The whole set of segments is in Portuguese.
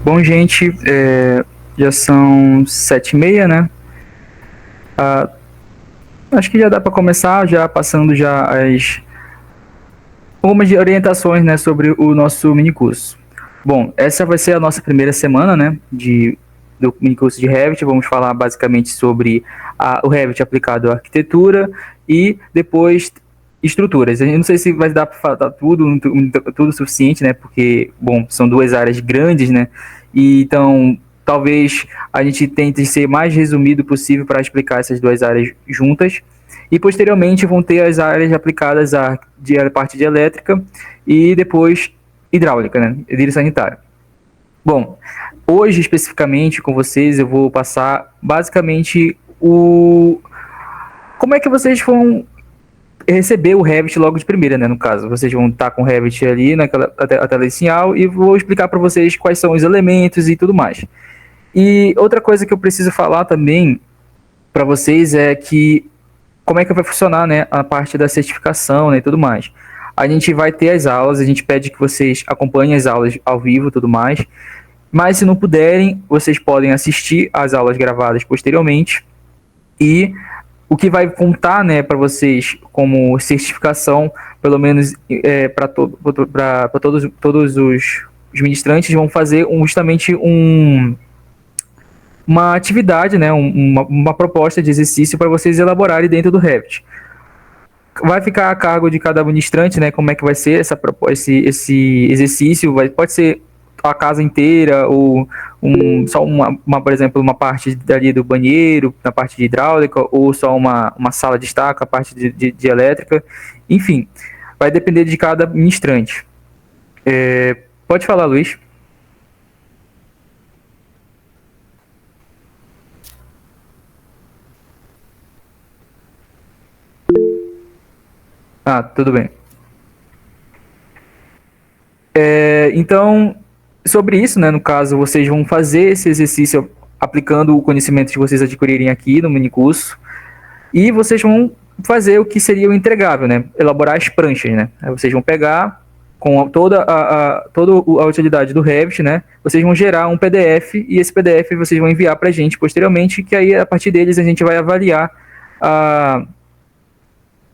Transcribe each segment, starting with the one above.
Bom, gente, já são 7h30, né? Ah, acho que já dá para começar, já passando já as algumas orientações, né, sobre o nosso minicurso. Bom, essa vai ser a nossa primeira semana, né, do minicurso de Revit. Vamos falar basicamente sobre o Revit aplicado à arquitetura e depois estruturas. Eu não sei se vai dar para falar tudo suficiente, né, porque, bom, são duas áreas grandes, né, e então talvez a gente tente ser mais resumido possível para explicar essas duas áreas juntas. E posteriormente vão ter as áreas aplicadas à parte de elétrica e depois hidráulica, né? Edilha sanitária. Bom, hoje especificamente com vocês eu vou passar basicamente como é que vocês vão receber o Revit logo de primeira, né? No caso, vocês vão estar com o Revit ali naquela a tela inicial e vou explicar para vocês quais são os elementos e tudo mais. E outra coisa que eu preciso falar também para vocês é que como é que vai funcionar, né, a parte da certificação, né, e tudo mais. A gente vai ter as aulas, a gente pede que vocês acompanhem as aulas ao vivo e tudo mais, mas se não puderem, vocês podem assistir às aulas gravadas posteriormente e o que vai contar, né, para vocês como certificação, pelo menos para todos os ministrantes, vão fazer justamente uma atividade, né, uma proposta de exercício para vocês elaborarem dentro do Revit. Vai ficar a cargo de cada ministrante, né? Como é que vai ser esse exercício? Pode ser a casa inteira ou só por exemplo, uma parte dali do banheiro, na parte de hidráulica, ou só uma sala de estar, a parte de elétrica. Enfim, vai depender de cada ministrante. Pode falar, Luiz. Ah, tudo bem. Então, sobre isso, né, no caso, vocês vão fazer esse exercício aplicando o conhecimento que vocês adquirirem aqui no minicurso e vocês vão fazer o que seria o entregável, né, elaborar as pranchas, né. Aí vocês vão pegar com toda a utilidade do Revit, né, vocês vão gerar um PDF e esse PDF vocês vão enviar para a gente posteriormente, que aí a partir deles a gente vai avaliar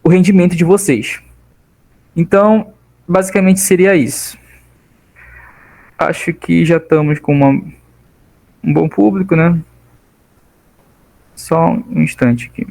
o rendimento de vocês. Então, basicamente seria isso. Acho que já estamos com um bom público, né? Só um instante aqui.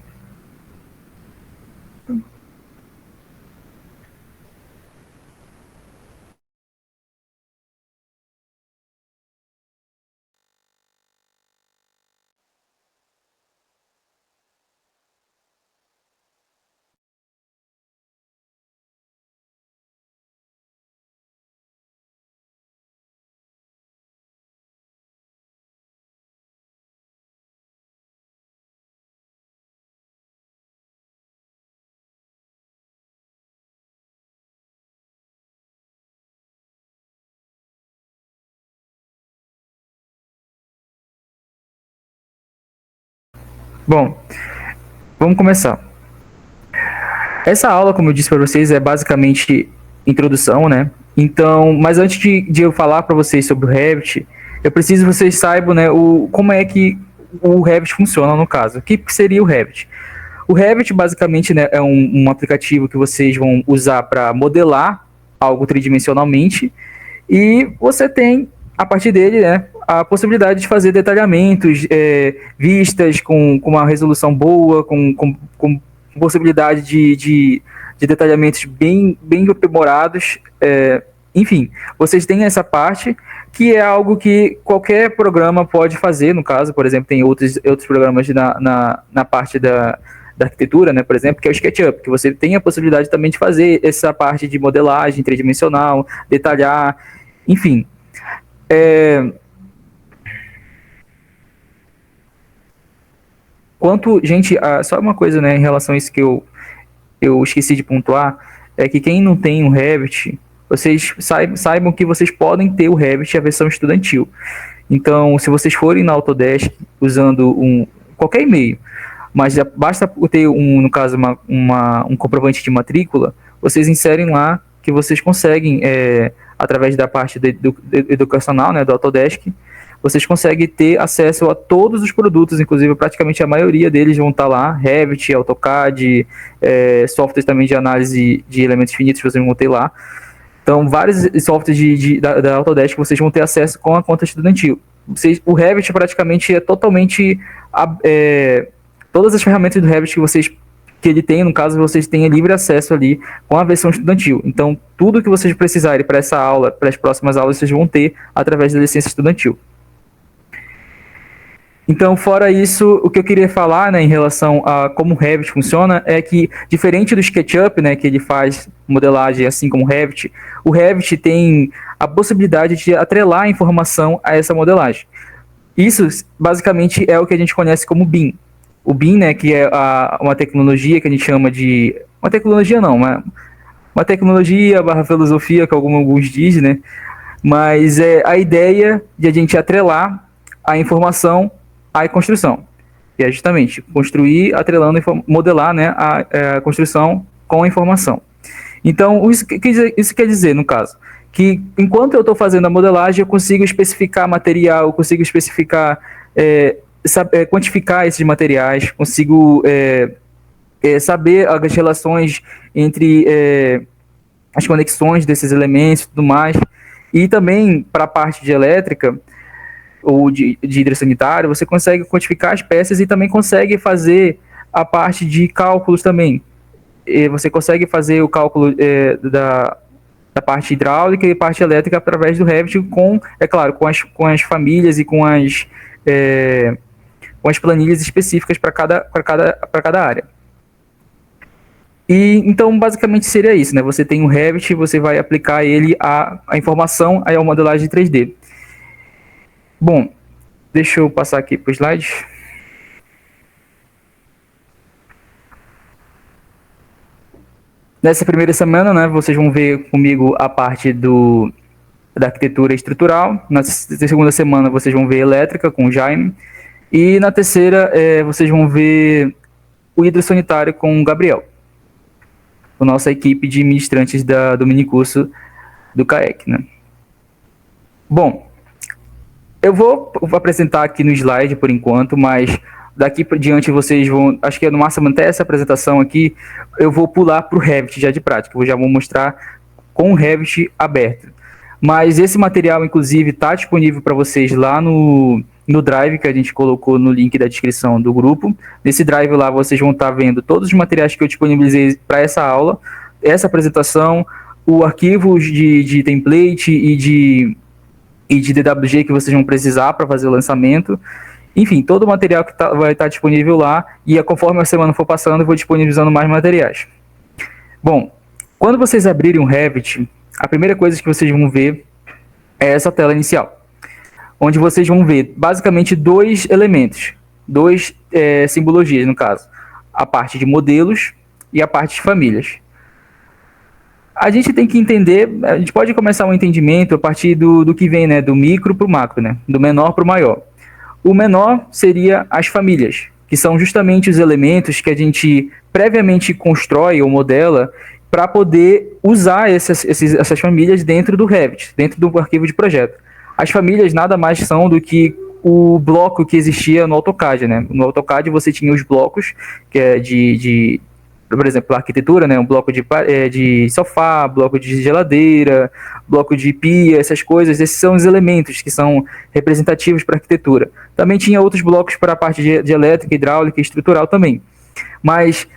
Bom, vamos começar. Essa aula, como eu disse para vocês, é basicamente introdução, né? Então, mas antes de eu falar para vocês sobre o Revit, eu preciso que vocês saibam, né, como é que o Revit funciona no caso. O que seria o Revit? O Revit, basicamente, né, é um aplicativo que vocês vão usar para modelar algo tridimensionalmente e você tem, a partir dele, né, a possibilidade de fazer detalhamentos, vistas com uma resolução boa, com possibilidade de detalhamentos bem aprimorados. Enfim, vocês têm essa parte que é algo que qualquer programa pode fazer, no caso, por exemplo, tem outros programas na parte da arquitetura, né, por exemplo, que é o SketchUp, que você tem a possibilidade também de fazer essa parte de modelagem tridimensional, detalhar, enfim. Gente, só uma coisa, né, em relação a isso que eu esqueci de pontuar, é que quem não tem um Revit, vocês saibam que vocês podem ter o Revit a versão estudantil. Então, se vocês forem na Autodesk usando qualquer e-mail, mas já basta ter no caso, um comprovante de matrícula, vocês inserem lá que vocês conseguem através da parte educacional, né, do Autodesk, vocês conseguem ter acesso a todos os produtos, inclusive praticamente a maioria deles vão estar lá, Revit, AutoCAD, softwares também de análise de elementos finitos vocês vão ter lá. Então, vários softwares da Autodesk vocês vão ter acesso com a conta estudantil. O Revit praticamente é totalmente... todas as ferramentas do Revit que ele tem, no caso, vocês têm livre acesso ali com a versão estudantil. Então, tudo que vocês precisarem para essa aula, para as próximas aulas, vocês vão ter através da licença estudantil. Então, fora isso, o que eu queria falar, né, em relação a como o Revit funciona é que, diferente do SketchUp, né, que ele faz modelagem assim como o Revit tem a possibilidade de atrelar a informação a essa modelagem. Isso, basicamente, é o que a gente conhece como BIM. O BIM, né, que é uma tecnologia que a gente chama de... Uma tecnologia não, uma tecnologia barra filosofia, que alguns dizem, né, mas é a ideia de a gente atrelar a informação à construção, que é justamente construir, atrelando, modelar, né, a construção com a informação. Então, isso quer dizer, no caso, que enquanto eu estou fazendo a modelagem, eu consigo especificar material, eu consigo especificar, quantificar esses materiais, consigo saber as relações entre as conexões desses elementos e tudo mais, e também para a parte de elétrica, ou de hidrossanitário, você consegue quantificar as peças e também consegue fazer a parte de cálculos também. Você consegue fazer o cálculo da parte hidráulica e parte elétrica através do Revit, é claro, com as famílias e com as planilhas específicas para cada área. E então, basicamente, seria isso, né? Você tem o Revit, você vai aplicar ele a informação à modelagem 3D. Bom, deixa eu passar aqui para o slide. Nessa primeira semana, né, vocês vão ver comigo a parte da arquitetura estrutural. Na segunda semana, vocês vão ver elétrica com o Jaime. E na terceira, vocês vão ver o hidrossanitário com o Gabriel, a nossa equipe de ministrantes do minicurso do CAEC, né? Bom, eu vou apresentar aqui no slide por enquanto, mas daqui por diante vocês vão, acho que no máximo até essa apresentação aqui, eu vou pular para o Revit já de prática, eu já vou mostrar com o Revit aberto. Mas esse material, inclusive, está disponível para vocês lá no Drive, que a gente colocou no link da descrição do grupo. Nesse Drive lá vocês vão estar vendo todos os materiais que eu disponibilizei para essa aula, essa apresentação, o arquivo de template e de DWG que vocês vão precisar para fazer o lançamento. Enfim, todo o material que vai estar disponível lá, e conforme a semana for passando, eu vou disponibilizando mais materiais. Bom, quando vocês abrirem o Revit, a primeira coisa que vocês vão ver é essa tela inicial, onde vocês vão ver basicamente dois elementos, duas simbologias no caso, a parte de modelos e a parte de famílias. A gente tem que entender, a gente pode começar um entendimento a partir do que vem, né, do micro para o macro, né, do menor para o maior. O menor seria as famílias, que são justamente os elementos que a gente previamente constrói ou modela para poder usar essas famílias dentro do Revit, dentro do arquivo de projeto. As famílias nada mais são do que o bloco que existia no AutoCAD, né? No AutoCAD você tinha os blocos, que é por exemplo, a arquitetura, né? Um bloco de sofá, bloco de geladeira, bloco de pia, essas coisas. Esses são os elementos que são representativos para a arquitetura. Também tinha outros blocos para a parte de elétrica, hidráulica e estrutural também. Mas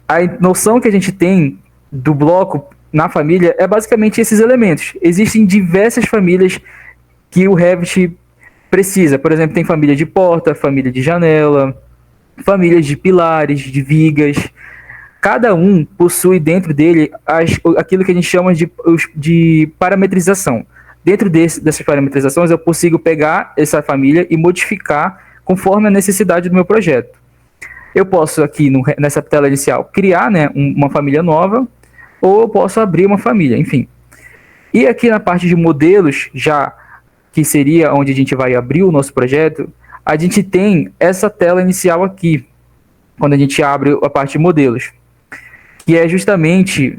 a noção que a gente tem do bloco na família é basicamente esses elementos. Existem diversas famílias que o Revit precisa. Por exemplo, tem família de porta, família de janela, famílias de pilares, de vigas. Cada um possui dentro dele aquilo que a gente chama de parametrização. Dentro dessas parametrizações, eu consigo pegar essa família e modificar conforme a necessidade do meu projeto. Eu posso aqui, nessa tela inicial, criar, né, uma família nova, ou eu posso abrir uma família, enfim. E aqui na parte de modelos, já que seria onde a gente vai abrir o nosso projeto, a gente tem essa tela inicial aqui, quando a gente abre a parte de modelos, que é justamente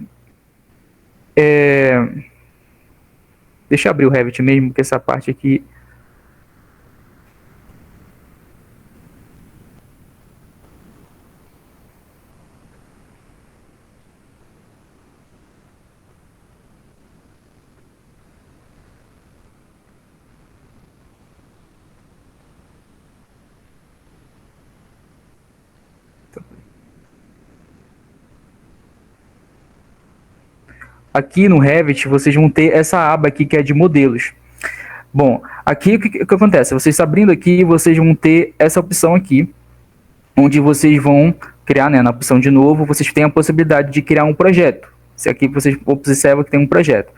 Deixa eu abrir o Revit mesmo, porque essa parte aqui... Aqui no Revit, vocês vão ter essa aba aqui que é de modelos. Bom, aqui o que acontece? Vocês abrindo aqui, vocês vão ter essa opção aqui, onde vocês vão criar, né, na opção de novo, vocês têm a possibilidade de criar um projeto. Se aqui vocês observam que tem um projeto.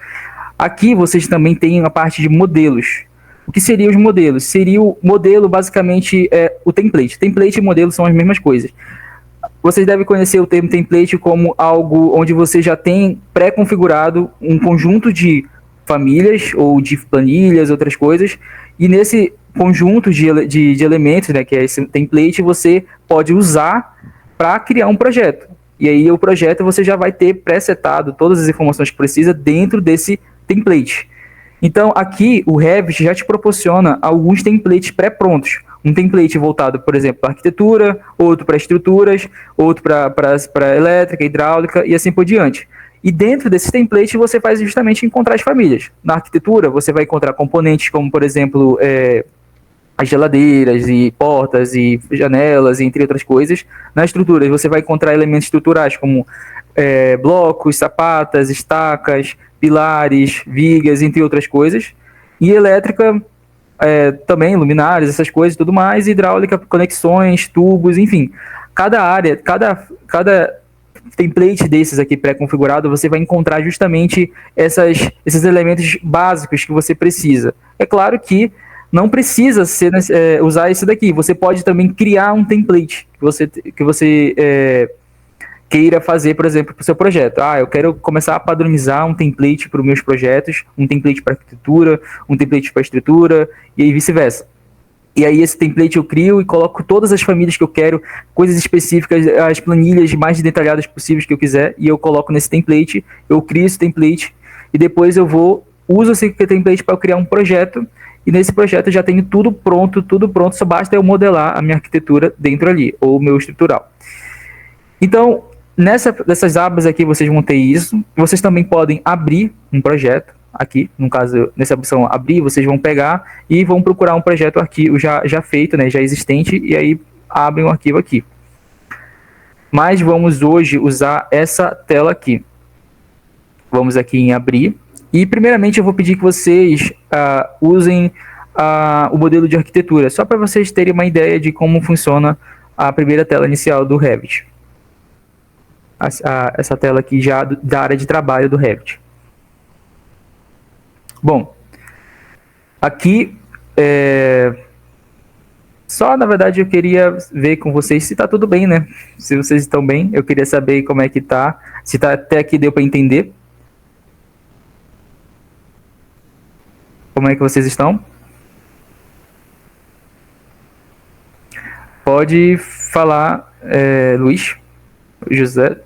Aqui vocês também têm a parte de modelos. O que seriam os modelos? Seria o modelo, basicamente, o template. Template e modelo são as mesmas coisas. Vocês devem conhecer o termo template como algo onde você já tem pré-configurado um conjunto de famílias ou de planilhas, outras coisas, e nesse conjunto de elementos, né, que é esse template, você pode usar para criar um projeto. E aí o projeto você já vai ter pré-setado todas as informações que precisa dentro desse template. Então, aqui, o Revit já te proporciona alguns templates pré-prontos. Um template voltado, por exemplo, para arquitetura, outro para estruturas, outro para elétrica, hidráulica e assim por diante. E dentro desse template, você faz justamente encontrar as famílias. Na arquitetura, você vai encontrar componentes como, por exemplo, as geladeiras e portas e janelas, entre outras coisas. Nas estruturas, você vai encontrar elementos estruturais como blocos, sapatas, estacas, pilares, vigas, entre outras coisas. E elétrica, também luminárias, essas coisas e tudo mais. Hidráulica, conexões, tubos, enfim. Cada área, cada template desses aqui pré-configurado, você vai encontrar justamente esses elementos básicos que você precisa. É claro que não precisa usar esse daqui. Você pode também criar um template que você queira fazer, por exemplo, para o seu projeto. Eu quero começar a padronizar um template para os meus projetos, um template para arquitetura, um template para estrutura, e aí vice-versa. E aí esse template eu crio e coloco todas as famílias que eu quero, coisas específicas, as planilhas mais detalhadas possíveis que eu quiser, e eu coloco nesse template, eu crio esse template, e depois uso esse template para criar um projeto, e nesse projeto eu já tenho tudo pronto, só basta eu modelar a minha arquitetura dentro ali, ou o meu estrutural. Então, nessas abas aqui vocês vão ter isso. Vocês também podem abrir um projeto aqui, no caso, nessa opção abrir, vocês vão pegar e vão procurar um projeto arquivo já feito, né, já existente, e aí abrem um arquivo aqui. Mas vamos hoje usar essa tela aqui. Vamos aqui em abrir. E primeiramente eu vou pedir que vocês usem o modelo de arquitetura, só para vocês terem uma ideia de como funciona a primeira tela inicial do Revit. Essa tela aqui já da área de trabalho do Revit. Bom, aqui só na verdade eu queria ver com vocês se está tudo bem, né? Se vocês estão bem, eu queria saber como é que tá, se tá até aqui deu para entender. Como é que vocês estão? Pode falar, Luiz, José.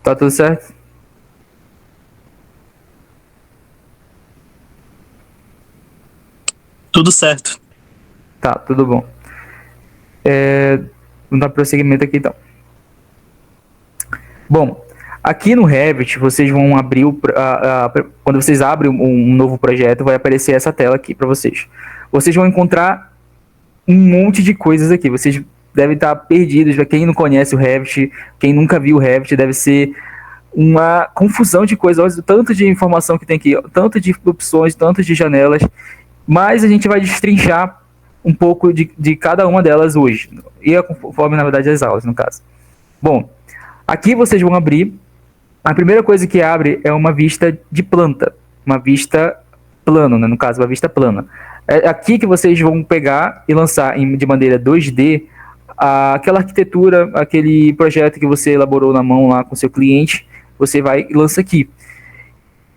Tá tudo certo? Tudo certo. Tá, tudo bom. Vamos dar prosseguimento aqui então. Bom, aqui no Revit, vocês vão abrir, quando vocês abrem um novo projeto, vai aparecer essa tela aqui para vocês. Vocês vão encontrar um monte de coisas aqui, vocês devem estar perdidos, quem não conhece o Revit, quem nunca viu o Revit, deve ser uma confusão de coisas, olha o tanto de informação que tem aqui, tanto de opções, tanto de janelas, mas a gente vai destrinchar um pouco de cada uma delas hoje, e conforme, na verdade, as aulas, no caso. Bom, aqui vocês vão abrir, a primeira coisa que abre é uma vista de planta, uma vista plano, né, no caso, uma vista plana. É aqui que vocês vão pegar e lançar de maneira 2D aquela arquitetura, aquele projeto que você elaborou na mão lá com seu cliente, você vai e lança aqui.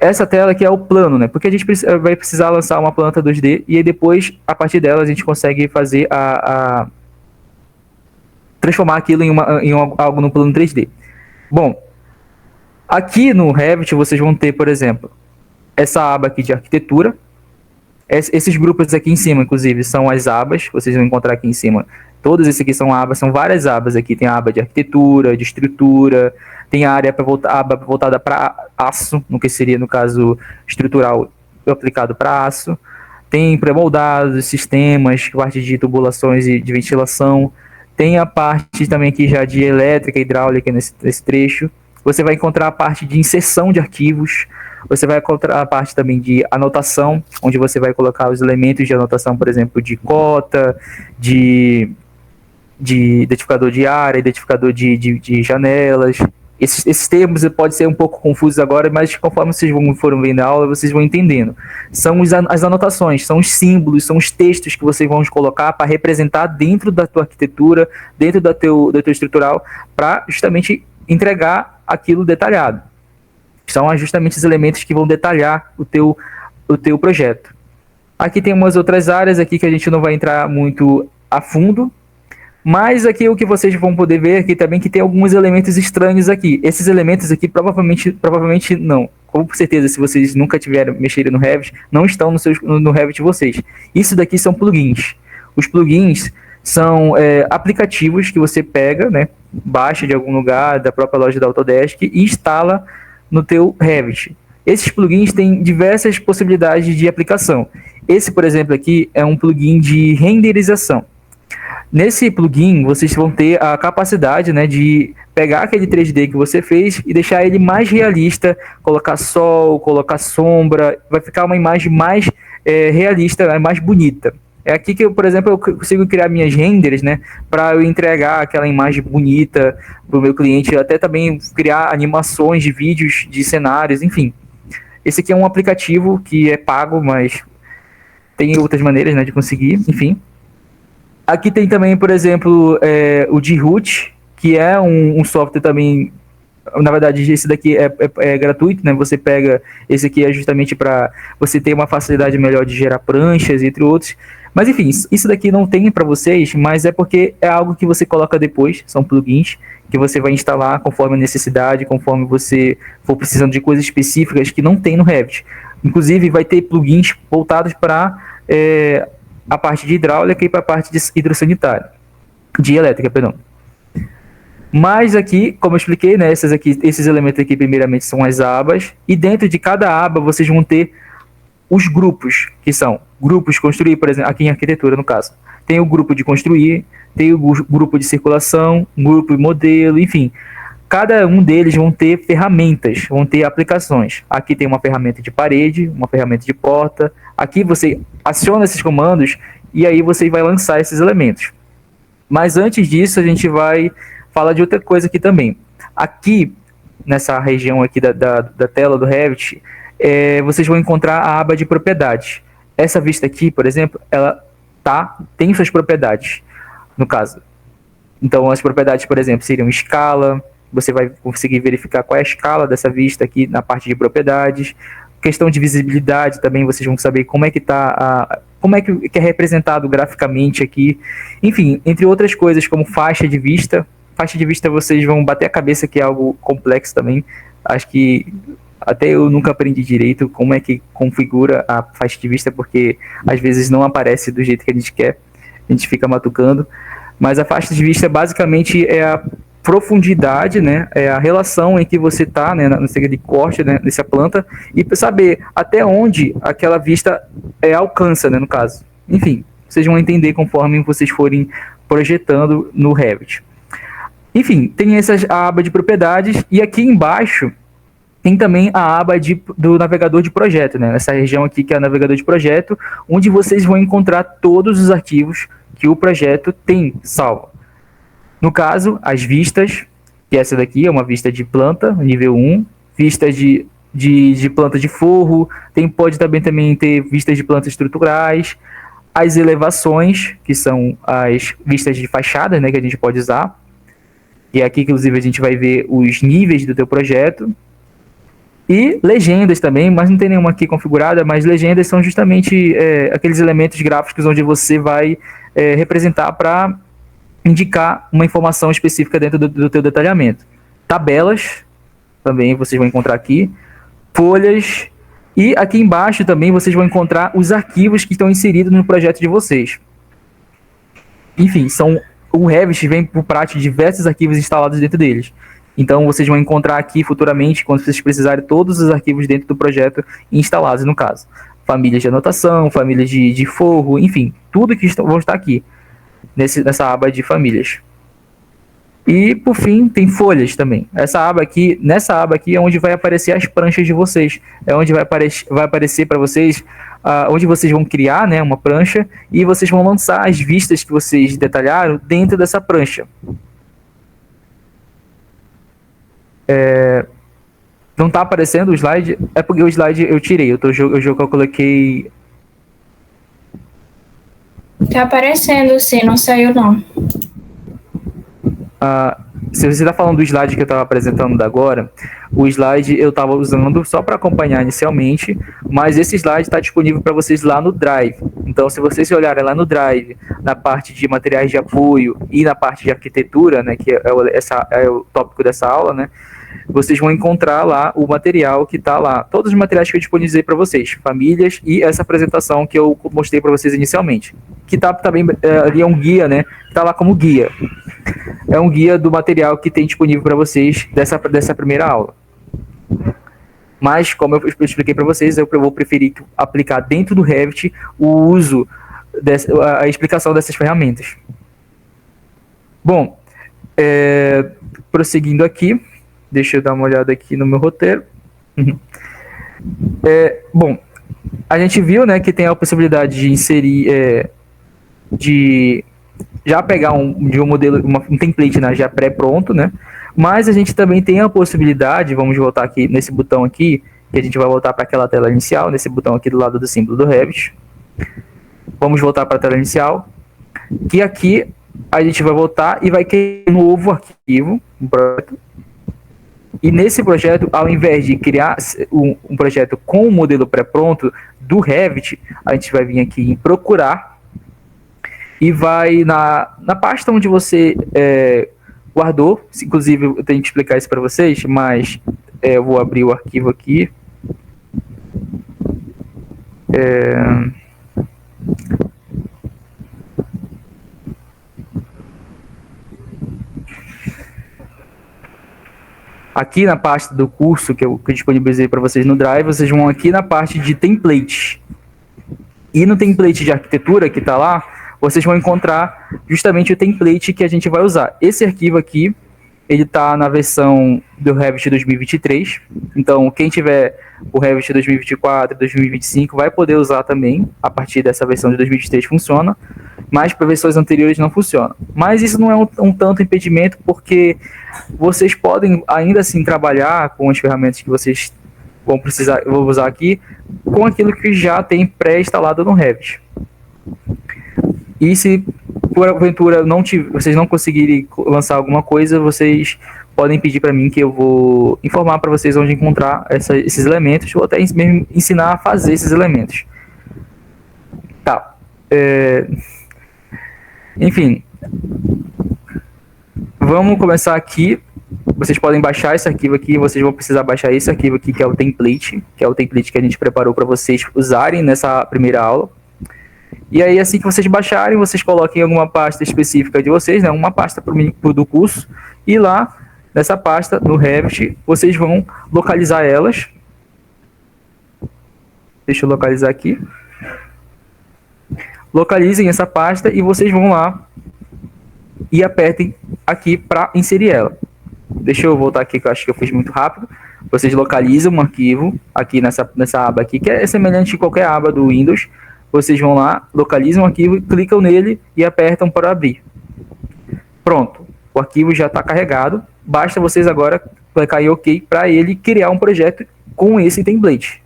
essa tela aqui é o plano, né? Porque a gente vai precisar lançar uma planta 2D e aí depois, a partir dela, a gente consegue fazer transformar aquilo em algo no plano 3D. Bom, aqui no Revit vocês vão ter, por exemplo, essa aba aqui de arquitetura. Esses grupos aqui em cima, inclusive, são as abas. Vocês vão encontrar aqui em cima. Todas esses aqui são abas, são várias abas aqui. Tem a aba de arquitetura, de estrutura, tem a área aba voltada para aço, no que seria, no caso, estrutural aplicado para aço. Tem pré-moldados, sistemas, parte de tubulações e de ventilação. Tem a parte também aqui já de elétrica e hidráulica nesse trecho. Você vai encontrar a parte de inserção de arquivos. Você vai encontrar a parte também de anotação, onde você vai colocar os elementos de anotação, por exemplo, de cota, de identificador de área, identificador de janelas. Esses termos podem ser um pouco confusos agora, mas conforme vocês foram vendo a aula, vocês vão entendendo. São as anotações, são os símbolos, são os textos que vocês vão colocar para representar dentro da tua arquitetura, dentro da teu estrutural, para justamente entregar aquilo detalhado. São justamente os elementos que vão detalhar o teu projeto. Aqui tem umas outras áreas aqui que a gente não vai entrar muito a fundo, mas aqui o que vocês vão poder ver aqui também que tem alguns elementos estranhos aqui. Esses elementos aqui provavelmente não. Com certeza, se vocês nunca tiveram mexido no Revit, não estão no Revit de vocês. Isso daqui são plugins. Os plugins são aplicativos que você pega, né, baixa de algum lugar da própria loja da Autodesk e instala no teu Revit. Esses plugins têm diversas possibilidades de aplicação. Esse, por exemplo, aqui é um plugin de renderização. Nesse plugin, vocês vão ter a capacidade, né, de pegar aquele 3D que você fez e deixar ele mais realista, colocar sol, colocar sombra, vai ficar uma imagem mais realista, mais bonita. É aqui que, por exemplo, eu consigo criar minhas renders, né, para eu entregar aquela imagem bonita para o meu cliente, até também criar animações de vídeos, de cenários, enfim. Esse aqui é um aplicativo que é pago, mas tem outras maneiras, né, de conseguir, enfim. Aqui tem também, por exemplo, o Groot, que é um software também. Na verdade, esse daqui é gratuito, né? Você pega, esse aqui é justamente para você ter uma facilidade melhor de gerar pranchas, entre outros. Mas enfim, isso daqui não tem para vocês, mas é porque é algo que você coloca depois, são plugins que você vai instalar conforme a necessidade, conforme você for precisando de coisas específicas que não tem no Revit. Inclusive, vai ter plugins voltados para a parte de hidráulica e para a parte de hidrossanitária, de elétrica, perdão. Mas aqui, como eu expliquei, né, esses elementos aqui primeiramente são as abas, e dentro de cada aba vocês vão ter os grupos, que são grupos construir, por exemplo, aqui em arquitetura no caso. Tem o grupo de construir, tem o grupo de circulação, grupo de modelo, enfim. Cada um deles vão ter ferramentas, vão ter aplicações. Aqui tem uma ferramenta de parede, uma ferramenta de porta. Aqui você aciona esses comandos e aí você vai lançar esses elementos. Mas antes disso, a gente vai falar de outra coisa aqui também. Aqui, nessa região aqui da tela do Revit, vocês vão encontrar a aba de propriedades. Essa vista aqui, por exemplo, ela tem suas propriedades, no caso. Então, as propriedades, por exemplo, seriam escala. Você vai conseguir verificar qual é a escala dessa vista aqui na parte de propriedades. Questão de visibilidade também, vocês vão saber como é que como é que é representado graficamente aqui. Enfim, entre outras coisas, como faixa de vista. Faixa de vista vocês vão bater a cabeça que é algo complexo também. Acho que até eu nunca aprendi direito como é que configura a faixa de vista, porque às vezes não aparece do jeito que a gente quer. A gente fica matucando. Mas a faixa de vista basicamente é a profundidade, né, é a relação em que você está, né, no segredo de corte, né, nessa planta, e saber até onde aquela vista alcança, né, no caso. Enfim, vocês vão entender conforme vocês forem projetando no Revit. Enfim, tem a aba de propriedades, e aqui embaixo tem também a aba do navegador de projeto, né, essa região aqui que é o navegador de projeto, onde vocês vão encontrar todos os arquivos que o projeto tem salvo. No caso, as vistas, que essa daqui é uma vista de planta, nível 1, vistas de planta de forro, pode também ter vistas de plantas estruturais, as elevações, que são as vistas de fachada, né, que a gente pode usar, e aqui, inclusive, a gente vai ver os níveis do teu projeto, E legendas também, mas não tem nenhuma aqui configurada, mas legendas são justamente aqueles elementos gráficos onde você vai representar para indicar uma informação específica dentro do teu detalhamento. Tabelas, também vocês vão encontrar aqui, folhas, e aqui embaixo também vocês vão encontrar os arquivos que estão inseridos no projeto de vocês. Enfim, o Revit vem por prática de diversos arquivos instalados dentro deles. Então vocês vão encontrar aqui futuramente, quando vocês precisarem, todos os arquivos dentro do projeto instalados, no caso. Famílias de anotação, famílias de forro, enfim, tudo que vão estar aqui, nessa aba de famílias. E, por fim, tem folhas também. Nessa aba aqui é onde vai aparecer as pranchas de vocês. É onde vai aparecer para vocês, onde vocês vão criar, né, uma prancha, e vocês vão lançar as vistas que vocês detalharam dentro dessa prancha. Não está aparecendo o slide? É porque o slide eu tirei. O jogo que eu coloquei... Tá aparecendo, sim, não saiu não. Se você está falando do slide que eu estava apresentando agora, o slide eu estava usando só para acompanhar inicialmente, mas esse slide está disponível para vocês lá no Drive. Então, se vocês olharem lá no Drive, na parte de materiais de apoio e na parte de arquitetura, né, que é o tópico dessa aula, né, vocês vão encontrar lá o material que está lá. Todos os materiais que eu disponibilizei para vocês, famílias e essa apresentação que eu mostrei para vocês inicialmente. Que está também ali é um guia, né? Está lá como guia. É um guia do material que tem disponível para vocês dessa primeira aula. Mas, como eu expliquei para vocês, eu vou preferir aplicar dentro do Revit o uso, a explicação dessas ferramentas. Bom, prosseguindo aqui, deixa eu dar uma olhada aqui no meu roteiro. Bom, a gente viu, né, que tem a possibilidade de inserir, de já pegar de um modelo, um template, né, já pré-pronto, né? Mas a gente também tem a possibilidade, vamos voltar aqui nesse botão aqui, que a gente vai voltar para aquela tela inicial, nesse botão aqui do lado do símbolo do Revit. Vamos voltar para a tela inicial, que aqui a gente vai voltar e vai criar um novo arquivo, um projeto. E nesse projeto, ao invés de criar um projeto com o modelo pré-pronto do Revit, a gente vai vir aqui em procurar e vai na pasta onde você guardou. Inclusive, eu tenho que explicar isso para vocês, mas eu vou abrir o arquivo aqui. Aqui na parte do curso que eu disponibilizei para vocês no Drive, vocês vão aqui na parte de template. E no template de arquitetura que está lá, vocês vão encontrar justamente o template que a gente vai usar. Esse arquivo aqui, ele está na versão do Revit 2023. Então, quem tiver o Revit 2024, 2025, vai poder usar também. A partir dessa versão de 2023 funciona. Mas para versões anteriores não funciona. Mas isso não é um tanto impedimento, porque vocês podem ainda assim trabalhar com as ferramentas que vocês vão usar aqui, com aquilo que já tem pré-instalado no Revit. E se por aventura vocês não conseguirem lançar alguma coisa, vocês podem pedir para mim que eu vou informar para vocês onde encontrar esses elementos, ou até mesmo ensinar a fazer esses elementos. Tá. Enfim, vamos começar aqui. Vocês podem baixar esse arquivo aqui, vocês vão precisar baixar esse arquivo aqui, que é o template, que a gente preparou para vocês usarem nessa primeira aula. E aí, assim que vocês baixarem, vocês coloquem alguma pasta específica de vocês, né, uma pasta do curso, e lá, nessa pasta, no Revit, vocês vão localizar elas. Deixa eu localizar aqui. Localizem essa pasta e vocês vão lá e apertem aqui para inserir ela. Deixa eu voltar aqui, que eu acho que eu fiz muito rápido. Vocês localizam um arquivo aqui nessa aba aqui, que é semelhante a qualquer aba do Windows. Vocês vão lá, localizam o arquivo, clicam nele e apertam para abrir. Pronto, o arquivo já está carregado. Basta vocês agora clicar em OK para ele criar um projeto com esse template.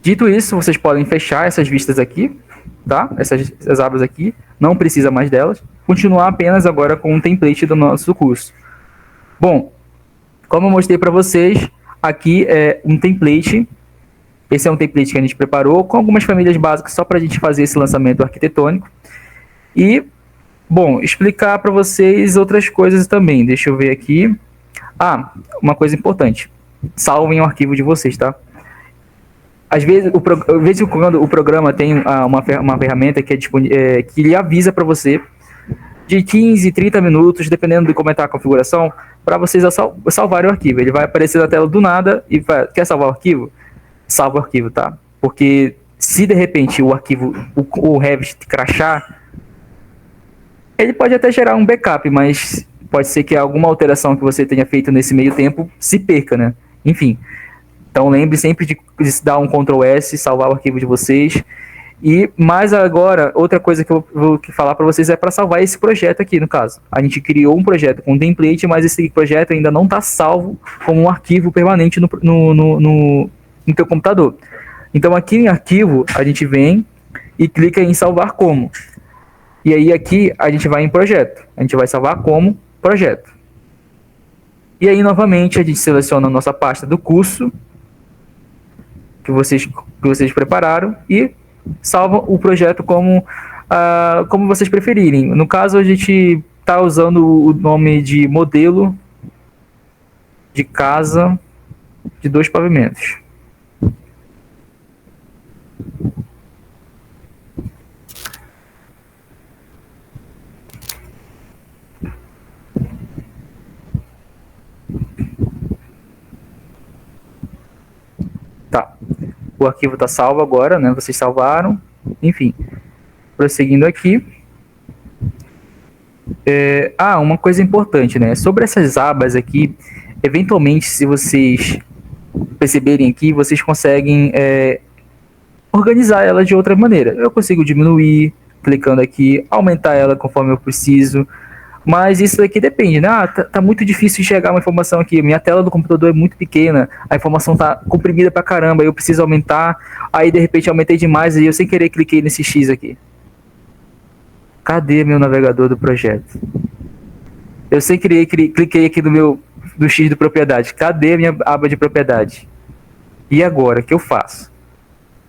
Dito isso, vocês podem fechar essas vistas aqui, tá? Essas abas aqui, não precisa mais delas. Continuar apenas agora com o template do nosso curso. Bom, Como eu mostrei para vocês, aqui é um template. Esse é um template que a gente preparou com algumas famílias básicas só para a gente fazer esse lançamento arquitetônico. E, bom, explicar para vocês outras coisas também. Deixa eu ver aqui. Uma coisa importante. Salvem o arquivo de vocês, tá? Às vezes, quando o programa tem uma ferramenta que, que ele avisa para você de 15, 30 minutos, dependendo de como está a configuração, para vocês salvarem o arquivo. Ele vai aparecer na tela do nada e quer salvar o arquivo? Salva o arquivo, tá? Porque se de repente o arquivo, o Revit crashar, ele pode até gerar um backup, mas pode ser que alguma alteração que você tenha feito nesse meio tempo se perca, né? Enfim, então lembre sempre de dar um Ctrl S, salvar o arquivo de vocês. E mais agora, outra coisa que eu vou falar para vocês é para salvar esse projeto aqui, no caso. A gente criou um projeto com template, mas esse projeto ainda não está salvo como um arquivo permanente no teu computador. Então aqui em arquivo, a gente vem e clica em salvar como. E aí aqui a gente vai em projeto. A gente vai salvar como projeto. E aí novamente a gente seleciona a nossa pasta do curso que vocês prepararam e salva o projeto como vocês preferirem. No caso, a gente está usando o nome de modelo de casa de 2 pavimentos. Tá. O arquivo está salvo agora, né? Vocês salvaram. Enfim, prosseguindo aqui. Uma coisa importante, né? Sobre essas abas aqui, eventualmente, se vocês perceberem aqui, vocês conseguem organizar ela de outra maneira. Eu consigo diminuir, clicando aqui, aumentar ela conforme eu preciso. Mas isso daqui depende, né? Tá muito difícil enxergar uma informação aqui. Minha tela do computador é muito pequena, a informação tá comprimida pra caramba, eu preciso aumentar. Aí de repente aumentei demais e eu sem querer cliquei nesse X aqui. Cadê meu navegador do projeto? Eu sem querer cliquei aqui do X do propriedade. Cadê a minha aba de propriedade? E agora, o que eu faço?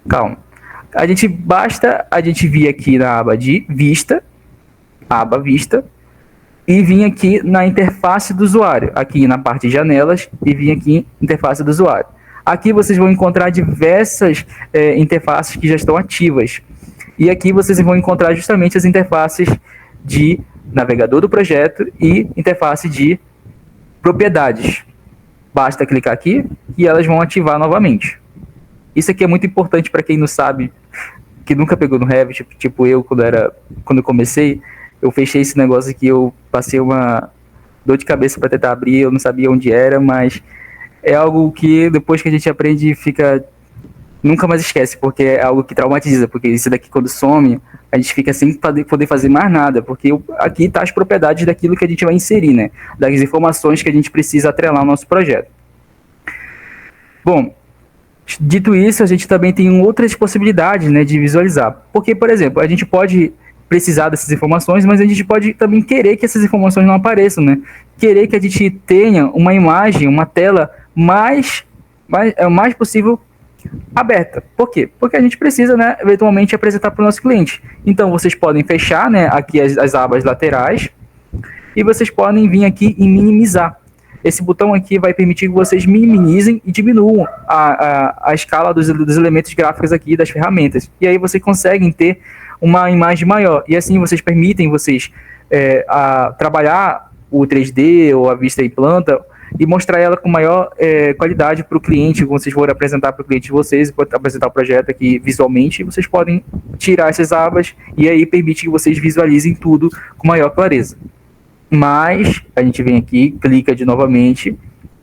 Calma. Basta a gente vir aqui na aba de vista, aba vista, e vim aqui na interface do usuário, aqui na parte de janelas, e vim aqui interface do usuário. Aqui vocês vão encontrar diversas interfaces que já estão ativas. E aqui vocês vão encontrar justamente as interfaces de navegador do projeto e interface de propriedades. Basta clicar aqui e elas vão ativar novamente. Isso aqui é muito importante para quem não sabe, que nunca pegou no Revit, tipo eu, quando eu comecei, eu fechei esse negócio aqui, eu passei uma dor de cabeça para tentar abrir, eu não sabia onde era, mas é algo que depois que a gente aprende, nunca mais esquece, porque é algo que traumatiza, porque isso daqui quando some, a gente fica sem poder fazer mais nada, porque aqui tá as propriedades daquilo que a gente vai inserir, né? Das informações que a gente precisa atrelar ao nosso projeto. Bom, dito isso, a gente também tem outras possibilidades, né, de visualizar. Porque, por exemplo, a gente pode precisar dessas informações, mas a gente pode também querer que essas informações não apareçam, né? Querer que a gente tenha uma imagem, uma tela mais possível aberta. Por quê? Porque a gente precisa, né, eventualmente apresentar para o nosso cliente. Então, vocês podem fechar, né, aqui as abas laterais e vocês podem vir aqui e minimizar. Esse botão aqui vai permitir que vocês minimizem e diminuam a escala dos elementos gráficos aqui das ferramentas. E aí vocês conseguem ter uma imagem maior. E assim vocês permitem trabalhar o 3D ou a vista em planta e mostrar ela com maior qualidade para o cliente. Quando vocês forem apresentar para o cliente de vocês, apresentar o projeto aqui visualmente, vocês podem tirar essas abas e aí permite que vocês visualizem tudo com maior clareza. Mas a gente vem aqui, clica de novamente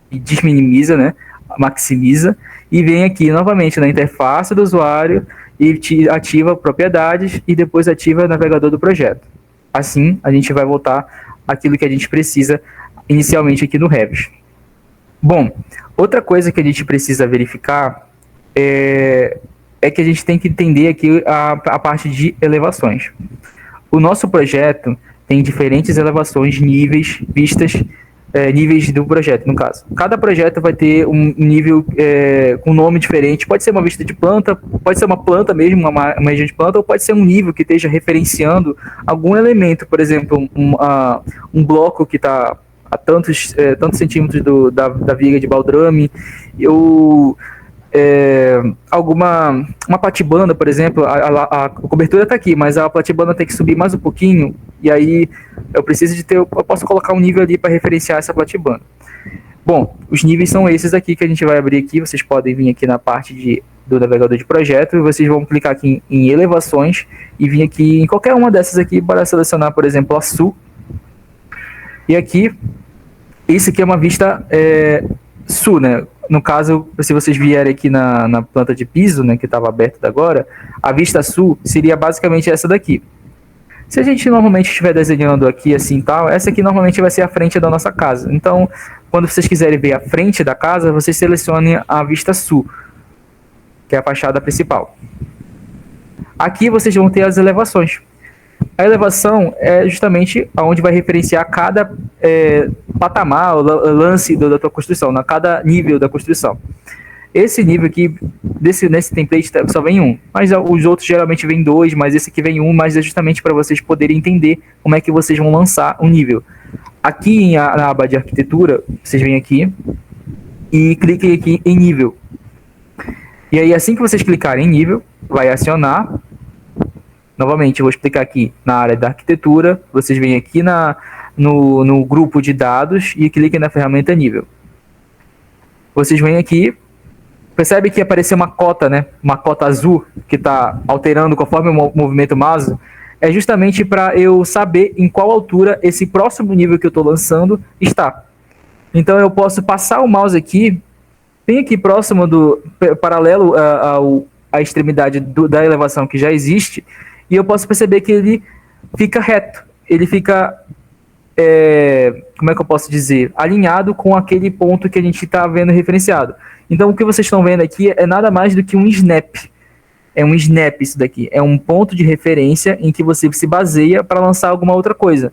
e desminimiza, né? Maximiza e vem aqui novamente na interface do usuário e ativa propriedades e depois ativa o navegador do projeto. Assim, a gente vai voltar àquilo que a gente precisa inicialmente aqui no Revit. Bom, outra coisa que a gente precisa verificar é que a gente tem que entender aqui a parte de elevações. O nosso projeto tem diferentes elevações, níveis, vistas níveis do projeto, no caso. Cada projeto vai ter um nível com nome diferente. Pode ser uma vista de planta, pode ser uma planta mesmo, uma região de planta, ou pode ser um nível que esteja referenciando algum elemento, por exemplo, um bloco que está a tantos centímetros da viga de baldrame, ou uma platibanda, por exemplo, a cobertura está aqui, mas a platibanda tem que subir mais um pouquinho, e aí eu posso colocar um nível ali para referenciar essa platibanda. Bom, os níveis são esses aqui que a gente vai abrir aqui. Vocês podem vir aqui na parte do navegador de projeto e vocês vão clicar aqui em elevações e vir aqui em qualquer uma dessas aqui para selecionar, por exemplo, a sul. E aqui, isso aqui é uma vista sul, né? No caso, se vocês vierem aqui na planta de piso, né, que estava aberta agora, a vista sul seria basicamente essa daqui. Se a gente normalmente estiver desenhando aqui assim tal, essa aqui normalmente vai ser a frente da nossa casa. Então, quando vocês quiserem ver a frente da casa, vocês selecionem a vista sul, que é a fachada principal. Aqui vocês vão ter as elevações. A elevação é justamente onde vai referenciar cada patamar, lance da tua construção, cada nível da construção. Esse nível aqui, nesse template só vem um, mas os outros geralmente vem dois, mas esse aqui vem um, mas é justamente para vocês poderem entender como é que vocês vão lançar um nível. Aqui na aba de arquitetura, vocês vêm aqui e cliquem aqui em nível. E aí assim que vocês clicarem em nível, vai acionar. Novamente, eu vou explicar aqui na área da arquitetura, vocês vêm aqui no grupo de dados e cliquem na ferramenta nível. Vocês vêm aqui, percebe que apareceu uma cota, né? Uma cota azul que está alterando conforme o movimento mouse. É justamente para eu saber em qual altura esse próximo nível que eu estou lançando está. Então eu posso passar o mouse aqui, bem aqui próximo paralelo à extremidade da elevação que já existe, e eu posso perceber que ele fica reto, ele fica, como é que eu posso dizer, alinhado com aquele ponto que a gente está vendo referenciado. Então o que vocês estão vendo aqui é nada mais do que um snap. É um snap isso daqui, é um ponto de referência em que você se baseia para lançar alguma outra coisa.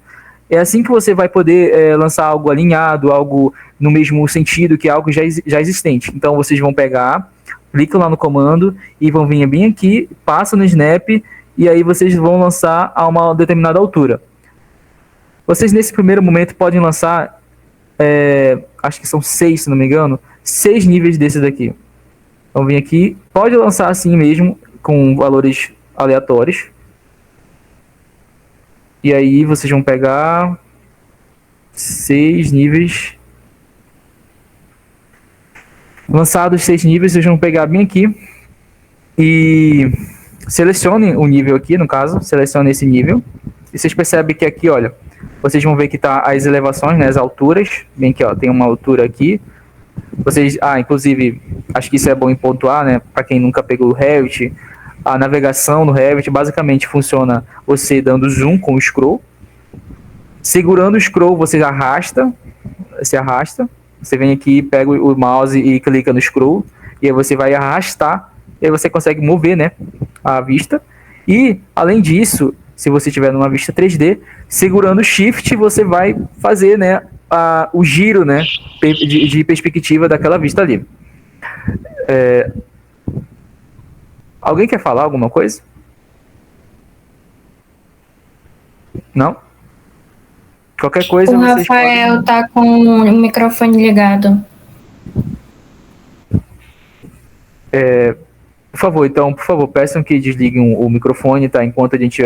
É assim que você vai poder lançar algo alinhado, algo no mesmo sentido que algo já existente. Então vocês vão pegar, clicam lá no comando e vão vir bem aqui, passam no snap e aí vocês vão lançar a uma determinada altura. Vocês nesse primeiro momento podem lançar, acho que são 6, se não me engano, 6 níveis desses daqui. Então vem aqui, pode lançar assim mesmo, com valores aleatórios. E aí vocês vão pegar 6 níveis. Lançados 6 níveis, vocês vão pegar bem aqui e selecionem o nível aqui, no caso, selecione esse nível. E vocês percebem que aqui, olha, vocês vão ver que tá as elevações, né, as alturas. Bem aqui, ó, tem uma altura aqui. Vocês, inclusive, acho que isso é bom em pontuar, né, para quem nunca pegou o Revit. A navegação no Revit basicamente funciona você dando zoom com o scroll. Segurando o scroll, você arrasta. Você vem aqui, pega o mouse e clica no scroll. E aí você vai arrastar. E aí você consegue mover, né, a vista. E, além disso, se você estiver numa vista 3D, segurando o Shift, você vai fazer, né, o giro, né, de perspectiva daquela vista ali. Alguém quer falar alguma coisa? Não? Qualquer coisa O vocês Rafael tá com o microfone ligado. Por favor, peçam que desliguem o microfone, tá? Enquanto a gente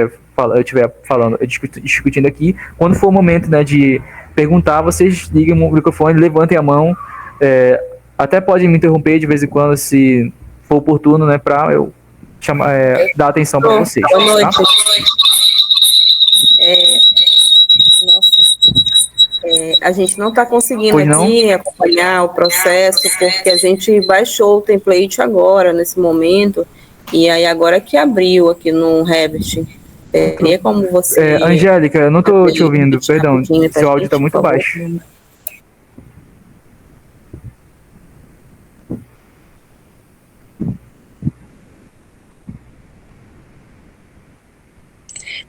estiver falando, discutindo aqui. Quando for o momento, né, de perguntar, vocês liguem o microfone, levantem a mão. Até podem me interromper de vez em quando, se for oportuno, né, para eu dar atenção para vocês. Boa noite. Tá? A gente não está conseguindo aqui acompanhar o processo, porque a gente baixou o template agora, nesse momento, e aí agora que abriu aqui no Revit. Teria como você... Angélica, eu não estou te ouvindo, perdão, seu áudio está muito baixo.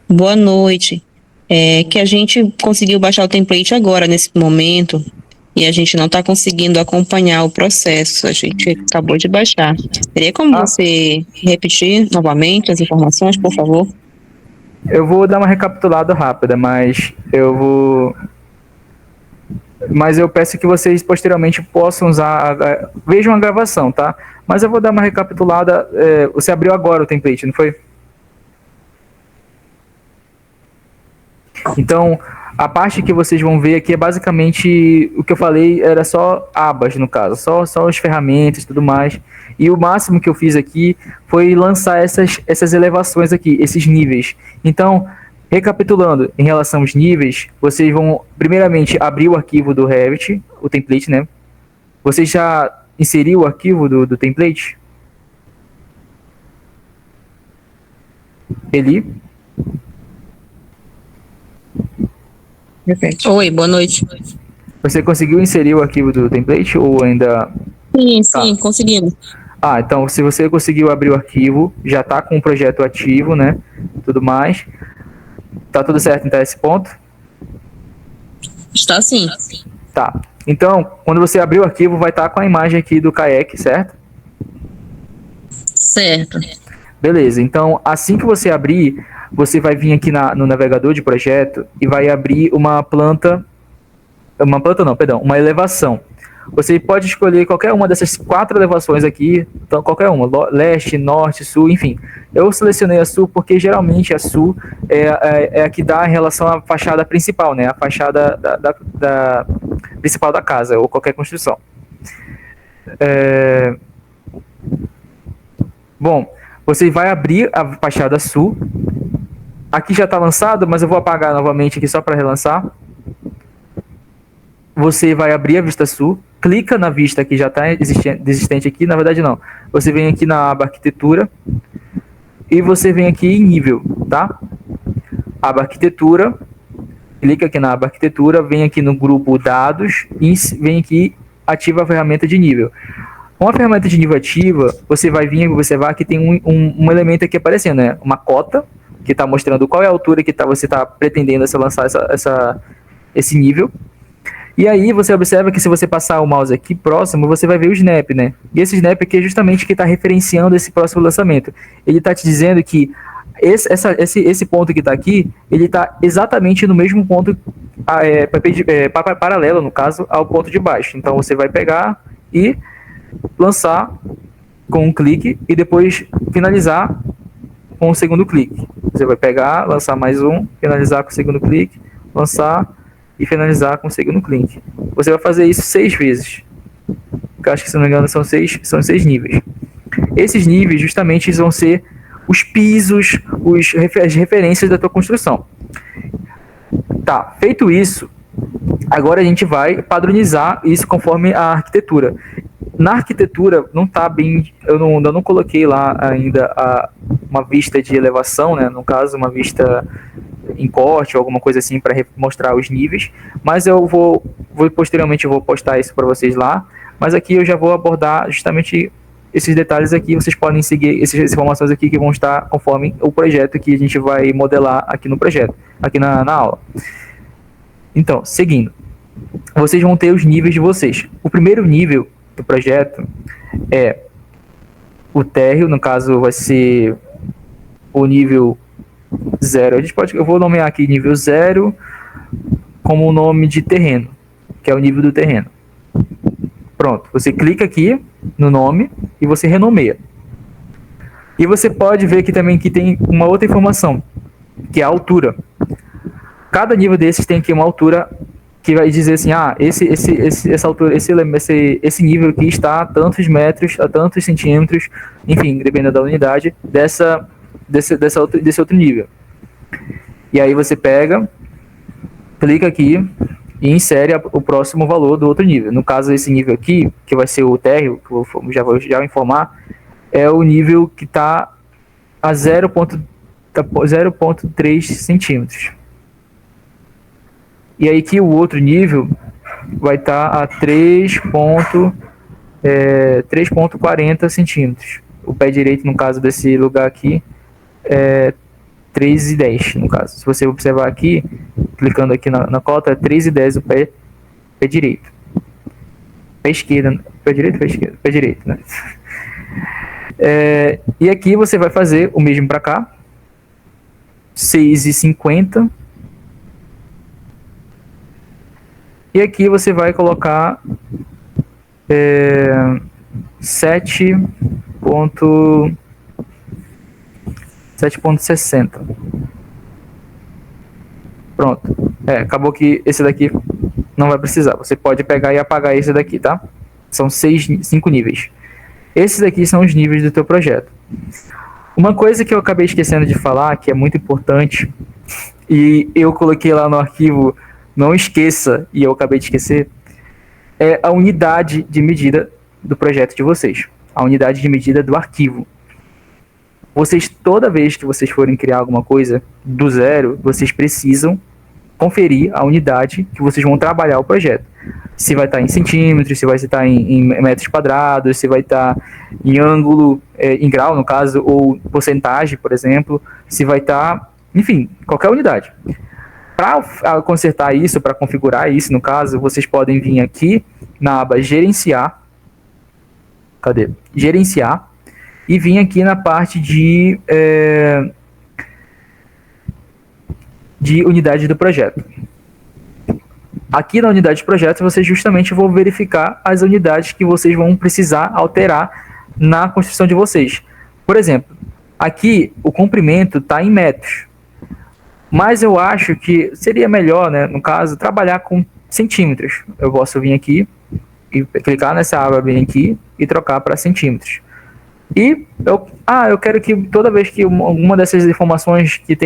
Boa noite. que a gente conseguiu baixar o template agora, nesse momento, e a gente não está conseguindo acompanhar o processo. A gente acabou de baixar. Teria como você repetir novamente as informações, por favor? Eu vou dar uma recapitulada rápida, mas eu peço que vocês posteriormente possam usar, vejam a gravação, tá? Mas eu vou dar uma recapitulada. Você abriu agora o template, não foi? Então, a parte que vocês vão ver aqui é basicamente o que eu falei, era só abas, no caso, só as ferramentas e tudo mais. E o máximo que eu fiz aqui foi lançar essas elevações aqui, esses níveis. Então, recapitulando, em relação aos níveis, vocês vão, primeiramente, abrir o arquivo do Revit, o template, né? Você já inseriu o arquivo do template? Eli? Oi, boa noite. Você conseguiu inserir o arquivo do template ou ainda... Sim, conseguimos. Então, se você conseguiu abrir o arquivo, já está com o projeto ativo, né? Tudo mais. Tá tudo certo até esse ponto? Está sim. Tá. Então, quando você abrir o arquivo, vai estar com a imagem aqui do kayak, certo? Certo. Beleza. Então, assim que você abrir, você vai vir aqui no navegador de projeto e vai abrir uma elevação. Você pode escolher qualquer uma dessas 4 elevações aqui, então qualquer uma, leste, norte, sul, enfim. Eu selecionei a sul porque geralmente a sul é a que dá em relação à fachada principal, né? A fachada da principal da casa ou qualquer construção. Bom, você vai abrir a fachada sul. Aqui já está lançado, mas eu vou apagar novamente aqui só para relançar. Você vai abrir a vista sul, clica na vista que já está existente aqui, na verdade não. Você vem aqui na aba arquitetura e você vem aqui em nível, tá? Aba arquitetura, clica aqui na aba arquitetura, vem aqui no grupo dados e vem aqui, ativa a ferramenta de nível. Com a ferramenta de nível ativa, você vai vir e observar que tem um elemento aqui aparecendo, né? Uma cota, que está mostrando qual é a altura que você está pretendendo lançar esse nível. E aí você observa que se você passar o mouse aqui próximo, você vai ver o snap, né? E esse snap aqui é justamente que está referenciando esse próximo lançamento. Ele está te dizendo que esse ponto que está aqui, ele está exatamente no mesmo ponto, paralelo, no caso, ao ponto de baixo. Então você vai pegar e lançar com um clique e depois finalizar com o segundo clique. Você vai pegar, lançar mais um, finalizar com o segundo clique, lançar e finalizar com o segundo clique. Você vai fazer isso 6 vezes. Eu acho que, se não me engano, são 6 níveis. Esses níveis, justamente, vão ser os pisos, as referências da tua construção. Tá, feito isso, agora a gente vai padronizar isso conforme a arquitetura. Na arquitetura, não está bem... Eu não coloquei lá ainda uma vista de elevação, né? No caso, uma vista em corte ou alguma coisa assim para mostrar os níveis, mas eu posteriormente eu vou postar isso para vocês lá, mas aqui eu já vou abordar justamente esses detalhes aqui. Vocês podem seguir essas informações aqui que vão estar conforme o projeto que a gente vai modelar aqui no projeto, aqui na aula. Então, seguindo, vocês vão ter os níveis de vocês. O primeiro nível do projeto é o térreo, no caso vai ser o nível 0. Eu vou nomear aqui nível 0 como o nome de terreno, que é o nível do terreno. Pronto, você clica aqui no nome e você renomeia. E você pode ver aqui também que tem uma outra informação, que é a altura. Cada nível desses tem aqui uma altura que vai dizer assim, essa altura, esse nível aqui está a tantos metros, a tantos centímetros, enfim, dependendo da unidade, desse outro nível. E aí você pega, clica aqui e insere o próximo valor do outro nível. No caso, esse nível aqui, que vai ser o térreo, que eu já vou informar, é o nível que está a 0,3 centímetros. E aí que o outro nível vai estar a 3,40 centímetros. O pé direito, no caso desse lugar aqui, é 3,10 no caso. Se você observar aqui, clicando aqui na cota, é 3,10 o pé direito. Pé esquerda, pé direito, pé esquerdo, pé direito, né? E aqui você vai fazer o mesmo para cá, 6,50. E aqui você vai colocar 7,60. Pronto. Acabou que esse daqui não vai precisar. Você pode pegar e apagar esse daqui, tá? São 5 níveis. Esses daqui são os níveis do teu projeto. Uma coisa que eu acabei esquecendo de falar, que é muito importante, e eu coloquei lá no arquivo, não esqueça, e eu acabei de esquecer, é a unidade de medida do projeto de vocês. A unidade de medida do arquivo. Vocês, toda vez que vocês forem criar alguma coisa do zero, vocês precisam conferir a unidade que vocês vão trabalhar o projeto. Se vai estar em centímetros, se vai estar em metros quadrados, se vai estar em ângulo, em grau, no caso, ou porcentagem, por exemplo, se vai estar, enfim, qualquer unidade. Para consertar isso, para configurar isso, no caso, vocês podem vir aqui na aba Gerenciar. Cadê? Gerenciar. E vir aqui na parte de unidade do projeto. Aqui na unidade de projeto, vocês justamente vão verificar as unidades que vocês vão precisar alterar na construção de vocês. Por exemplo, aqui o comprimento está em metros. Mas eu acho que seria melhor, né, no caso, trabalhar com centímetros. Eu posso vir aqui e clicar nessa aba bem aqui e trocar para centímetros. E eu quero que toda vez que alguma dessas informações que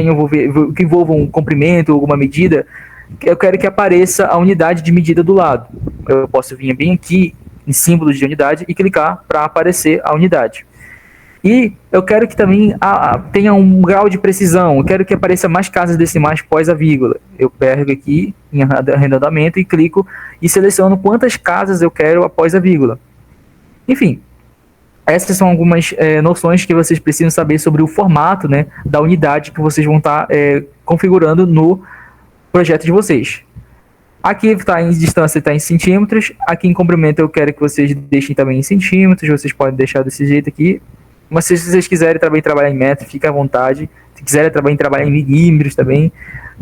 envolvam um comprimento, alguma medida, eu quero que apareça a unidade de medida do lado. Eu posso vir bem aqui em símbolos de unidade e clicar para aparecer a unidade. E eu quero que também tenha um grau de precisão. Eu quero que apareça mais casas decimais pós a vírgula. Eu pego aqui em arredondamento e clico e seleciono quantas casas eu quero após a vírgula. Enfim, essas são algumas noções que vocês precisam saber sobre o formato, né, da unidade que vocês vão estar configurando no projeto de vocês. Aqui está em distância, está em centímetros. Aqui em comprimento eu quero que vocês deixem também em centímetros. Vocês podem deixar desse jeito aqui. Mas se vocês quiserem também trabalhar em metros, fique à vontade. Se quiserem também trabalhar em milímetros também,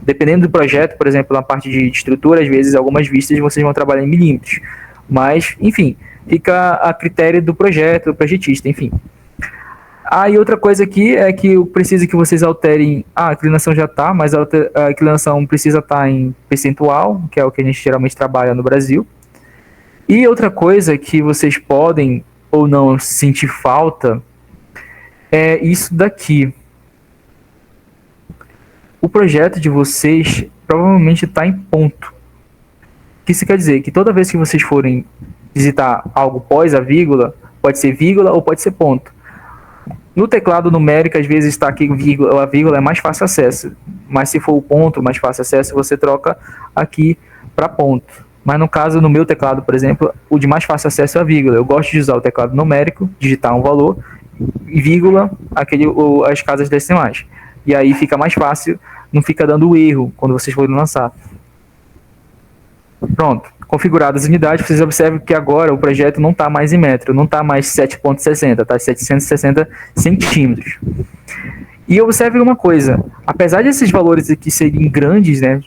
dependendo do projeto, por exemplo, na parte de estrutura, às vezes algumas vistas vocês vão trabalhar em milímetros. Mas, enfim, fica a critério do projeto, do projetista, enfim. E outra coisa aqui é que eu preciso que vocês alterem... a inclinação já está, mas a inclinação precisa estar em percentual, que é o que a gente geralmente trabalha no Brasil. E outra coisa que vocês podem ou não sentir falta é isso daqui. O projeto de vocês provavelmente está em ponto. O que isso quer dizer? Que toda vez que vocês forem visitar algo pós a vírgula, pode ser vírgula ou pode ser ponto. No teclado numérico, às vezes está aqui vírgula, a vírgula é mais fácil acesso. Mas se for o ponto mais fácil acesso, você troca aqui para ponto. Mas no caso, no meu teclado, por exemplo, o de mais fácil acesso é a vírgula. Eu gosto de usar o teclado numérico, digitar um valor, e vírgula, as casas decimais. E aí fica mais fácil, não fica dando erro quando vocês forem lançar. Pronto, configuradas as unidades, vocês observam que agora o projeto não está mais em metro, não está mais 7,60, está 760 centímetros. E observe uma coisa, apesar desses valores aqui serem grandes, né?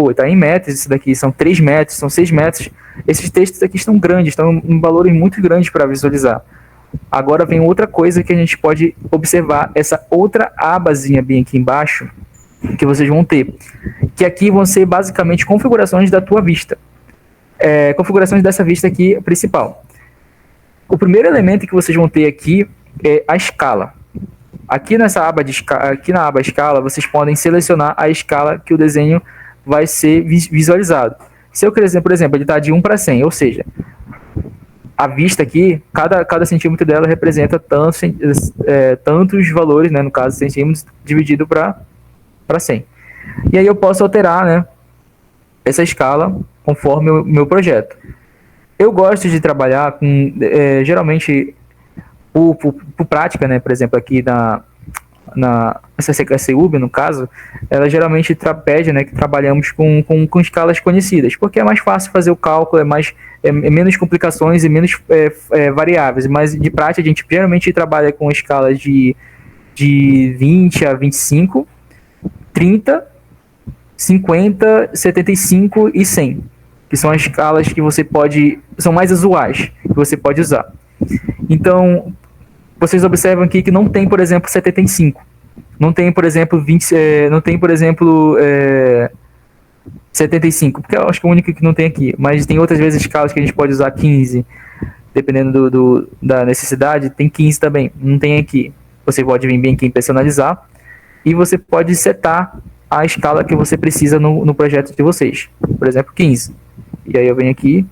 Está em metros, isso daqui são 3 metros, são 6 metros, esses textos aqui estão grandes, estão em valores muito grandes para visualizar. Agora vem outra coisa que a gente pode observar, essa outra abazinha bem aqui embaixo, que vocês vão ter, que aqui vão ser basicamente configurações da tua vista, configurações dessa vista aqui principal. O primeiro elemento que vocês vão ter aqui é a escala. Aqui nessa aba aqui na aba escala, vocês podem selecionar a escala que o desenho vai ser visualizado. Se eu quiser, por exemplo, ele está de 1 para 100, ou seja, a vista aqui, cada centímetro dela representa tantos valores, né, no caso centímetros, dividido para 100. E aí eu posso alterar, né, essa escala conforme o meu projeto. Eu gosto de trabalhar com, geralmente, por prática, né, por exemplo, aqui essa CUB, no caso, ela geralmente pede, né, que trabalhamos com escalas conhecidas, porque é mais fácil fazer o cálculo, é menos complicações e menos variáveis, mas de prática a gente geralmente trabalha com escalas de 20 a 25, 30, 50, 75 e 100, que são as escalas que são mais usuais, que você pode usar. Então, vocês observam aqui que não tem, por exemplo, 75. Não tem, por exemplo, 20, não tem, por exemplo, 75, porque eu acho que é o único que não tem aqui. Mas tem outras vezes escalas que a gente pode usar 15, dependendo da necessidade, tem 15 também, não tem aqui. Você pode vir bem aqui em personalizar e você pode setar a escala que você precisa no projeto de vocês. Por exemplo, 15. E aí eu venho aqui,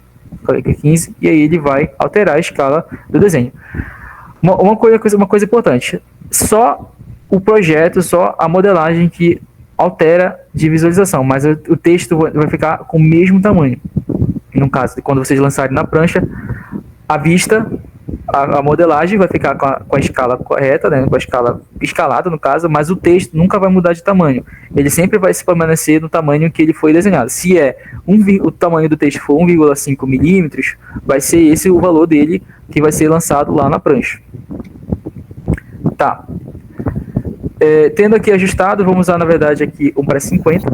coloquei 15, e aí ele vai alterar a escala do desenho. Uma coisa importante, só o projeto, só a modelagem que altera de visualização, mas o texto vai ficar com o mesmo tamanho. No caso, quando vocês lançarem na prancha, a vista, a modelagem vai ficar com a escala correta, né, com a escala escalada no caso, mas o texto nunca vai mudar de tamanho. Ele sempre vai se permanecer no tamanho que ele foi desenhado. Se o tamanho do texto for 1,5 milímetros, vai ser esse o valor dele que vai ser lançado lá na prancha. Tá. Tendo aqui ajustado, vamos usar na verdade aqui 1:50,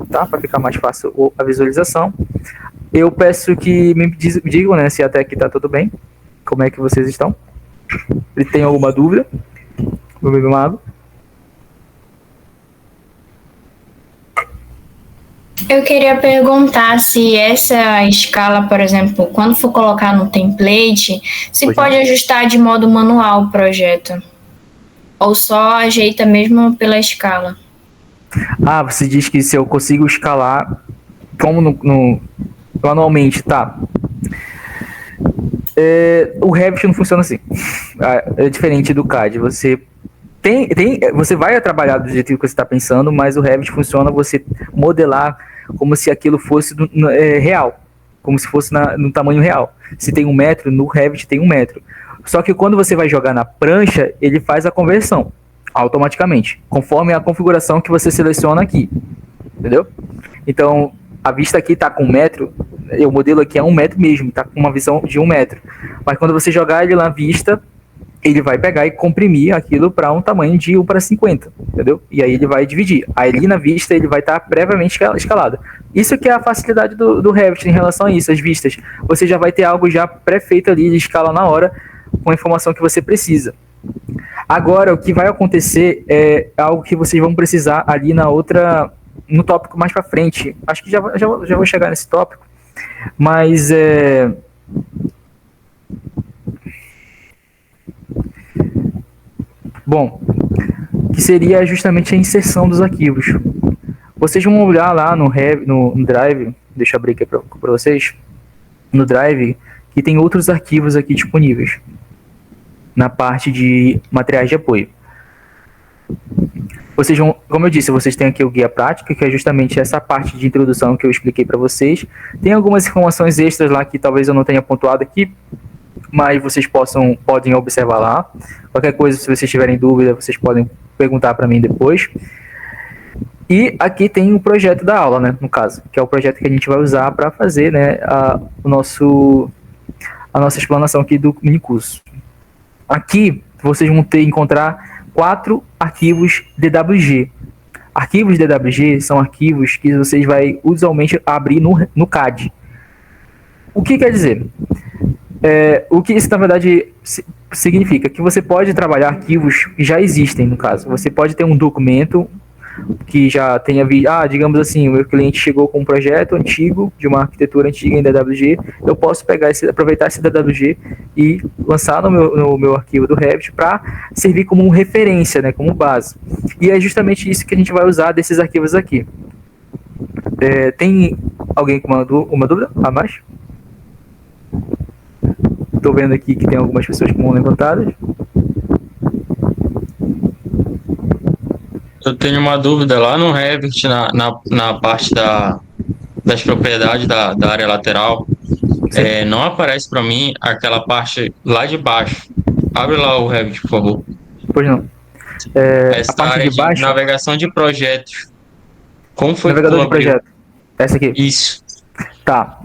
tá? Para ficar mais fácil a visualização. Eu peço que me digam, né, se até aqui tá tudo bem. Como é que vocês estão? Se tem alguma dúvida? Vou beber uma água. Eu queria perguntar se essa escala, por exemplo, quando for colocar no template, se pode ajustar de modo manual o projeto. Ou só ajeita mesmo pela escala? Você diz que se eu consigo escalar como manualmente, tá? O Revit não funciona assim. É diferente do CAD. Você vai trabalhar do jeito que você está pensando, mas o Revit funciona você modelar como se aquilo fosse real, como se fosse no tamanho real. Se tem 1 metro, no Revit tem 1 metro. Só que quando você vai jogar na prancha, ele faz a conversão automaticamente, conforme a configuração que você seleciona aqui, entendeu? Então, a vista aqui está com 1 metro, o modelo aqui é 1 metro mesmo, está com uma visão de 1 metro. Mas quando você jogar ele na vista, ele vai pegar e comprimir aquilo para um tamanho de 1:50, entendeu? E aí ele vai dividir. Aí ali na vista ele vai estar previamente escalado. Isso que é a facilidade do Revit em relação a isso, as vistas. Você já vai ter algo já pré-feito ali de escala na hora, com a informação que você precisa. Agora, o que vai acontecer é algo que vocês vão precisar ali no tópico mais para frente. Acho que já vou chegar nesse tópico, mas bom, que seria justamente a inserção dos arquivos. Vocês vão olhar lá no Drive, deixa eu abrir aqui para vocês, no Drive, que tem outros arquivos aqui disponíveis, na parte de materiais de apoio. Vocês vão, como eu disse, vocês têm aqui o guia prática, que é justamente essa parte de introdução que eu expliquei para vocês. Tem algumas informações extras lá que talvez eu não tenha pontuado aqui, mas vocês podem observar lá. Qualquer coisa, se vocês tiverem dúvida, vocês podem perguntar para mim depois. E aqui tem o projeto da aula, né, no caso, que é o projeto que a gente vai usar para fazer, né, a nossa explanação aqui do minicurso. Aqui vocês vão encontrar 4 arquivos DWG. Arquivos DWG são arquivos que vocês vão usualmente abrir no CAD. O que quer dizer? O que isso, na verdade, significa? Que você pode trabalhar arquivos que já existem, no caso. Você pode ter um documento que já tenha digamos assim, o meu cliente chegou com um projeto antigo, de uma arquitetura antiga em DWG, eu posso aproveitar esse DWG e lançar no meu arquivo do Revit para servir como referência, né, como base. E é justamente isso que a gente vai usar desses arquivos aqui. Tem alguém com uma dúvida a mais? Estou vendo aqui que tem algumas pessoas com mão levantadas. Eu tenho uma dúvida lá no Revit, na parte das propriedades da área lateral. Não aparece para mim aquela parte lá de baixo. Abre lá o Revit, por favor. Pois não. Essa a parte área de baixo, navegação de projetos. Como foi que tu navegador de abriu? projeto. Essa aqui. Isso. Tá.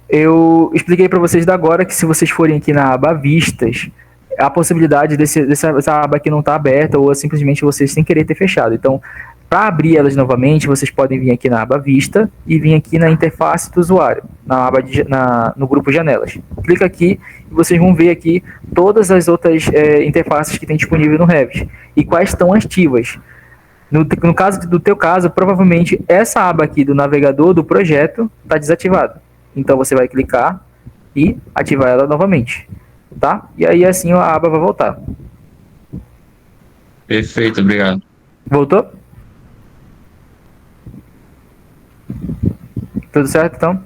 Eu expliquei para vocês da agora que se vocês forem aqui na aba Vistas, a possibilidade dessa aba aqui não estar aberta ou simplesmente vocês sem querer ter fechado. Então, para abrir elas novamente, vocês podem vir aqui na aba Vista e vir aqui na interface do usuário, no grupo Janelas. Clica aqui e vocês vão ver aqui todas as outras interfaces que tem disponível no Revit e quais estão ativas. No caso do teu caso, provavelmente essa aba aqui do navegador do projeto está desativada. Então você vai clicar e ativar ela novamente, tá? E aí assim a aba vai voltar. Perfeito, obrigado. Voltou? Tudo certo, então?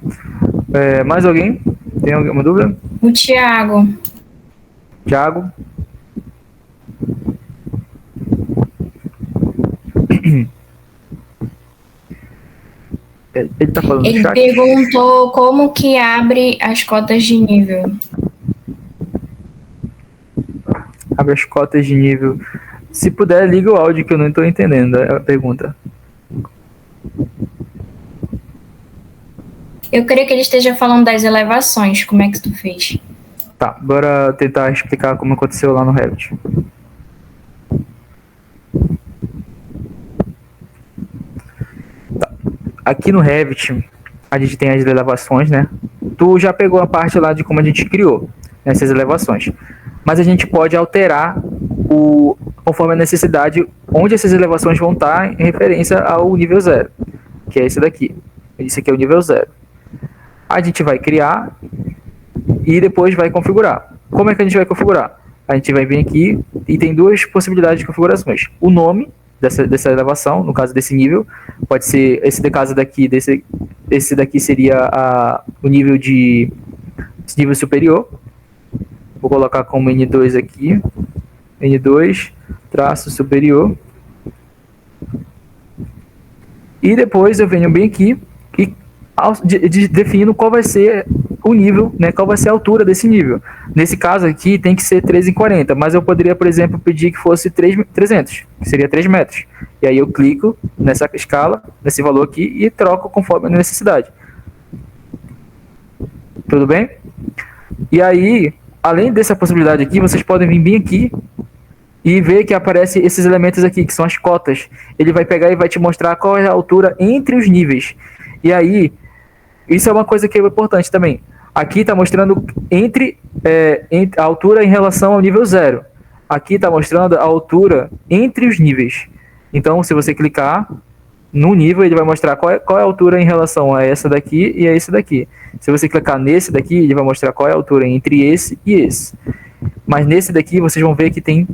Mais alguém? Tem alguma dúvida? O Thiago. Thiago? Ele tá falando no Ele chat? perguntou como que abre as cotas de nível. Abre as cotas de nível. Se puder, liga o áudio que eu não estou entendendo a pergunta. Eu creio que ele esteja falando das elevações. Como é que tu fez? Tá, bora tentar explicar como aconteceu lá no Revit. Tá. Aqui no Revit, a gente tem as elevações, né? Tu já pegou a parte lá de como a gente criou essas elevações. Mas a gente pode alterar conforme a necessidade, onde essas elevações vão estar em referência ao nível 0, que é esse daqui. Esse aqui é o nível 0. A gente vai criar e depois vai configurar. Como é que a gente vai configurar? A gente vai vir aqui e tem duas possibilidades de configurações. O nome dessa elevação, no caso desse nível, pode ser, esse caso daqui, esse daqui seria o nível nível superior. Vou colocar como N2 aqui, N2, traço superior. E depois eu venho bem aqui e defino qual vai ser o nível, né, qual vai ser a altura desse nível. Nesse caso aqui tem que ser 3,40, mas eu poderia, por exemplo, pedir que fosse 300, que seria 3 metros. E aí eu clico nessa escala, nesse valor aqui, e troco conforme a necessidade. Tudo bem? E aí, além dessa possibilidade aqui, vocês podem vir bem aqui e ver que aparece esses elementos aqui, que são as cotas. Ele vai pegar e vai te mostrar qual é a altura entre os níveis. E aí, isso é uma coisa que é importante também. Aqui está mostrando entre a altura em relação ao nível 0. Aqui está mostrando a altura entre os níveis. Então, se você clicar no nível, ele vai mostrar qual é a altura em relação a essa daqui e a esse daqui. Se você clicar nesse daqui, ele vai mostrar qual é a altura entre esse e esse. Mas nesse daqui, vocês vão ver que tem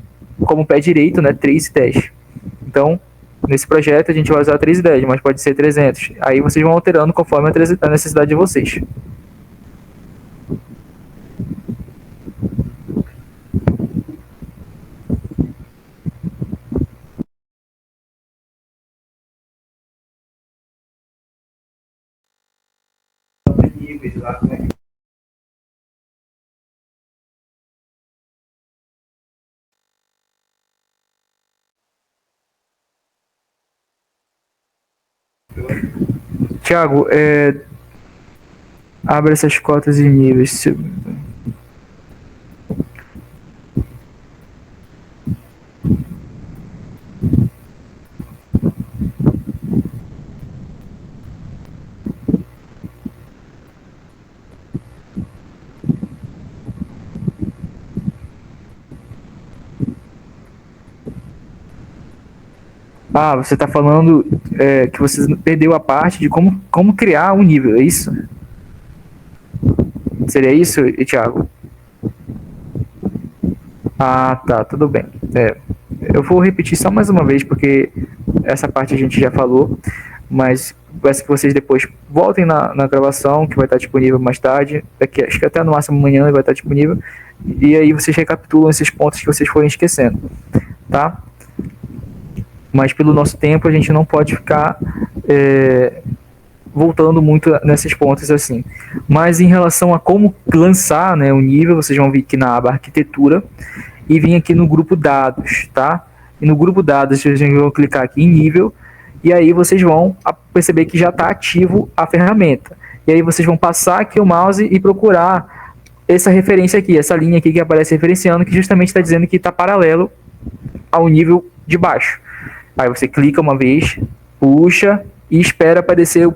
como pé direito, né, 3,10. Então, nesse projeto, a gente vai usar 3,10, mas pode ser 300. Aí vocês vão alterando conforme a necessidade de vocês. Tiago, abre essas cotas e níveis. Ah, você está falando que você perdeu a parte de como criar um nível, é isso? Seria isso, Thiago? Ah, tá, tudo bem. Eu vou repetir só mais uma vez, porque essa parte a gente já falou, mas peço que vocês depois voltem na gravação, que vai estar disponível mais tarde, acho que até no máximo amanhã vai estar disponível, e aí vocês recapitulam esses pontos que vocês forem esquecendo, tá? Mas pelo nosso tempo a gente não pode ficar voltando muito nesses pontos assim. Mas em relação a como lançar, né, o nível, vocês vão vir aqui na aba arquitetura e vir aqui no grupo dados, tá? e no grupo dados vocês vão clicar aqui em nível, e aí vocês vão perceber que já está ativo a ferramenta. E aí vocês vão passar aqui o mouse e procurar essa referência aqui, essa linha aqui que aparece referenciando, que justamente está dizendo que está paralelo ao nível de baixo. Aí você clica uma vez, puxa e espera aparecer a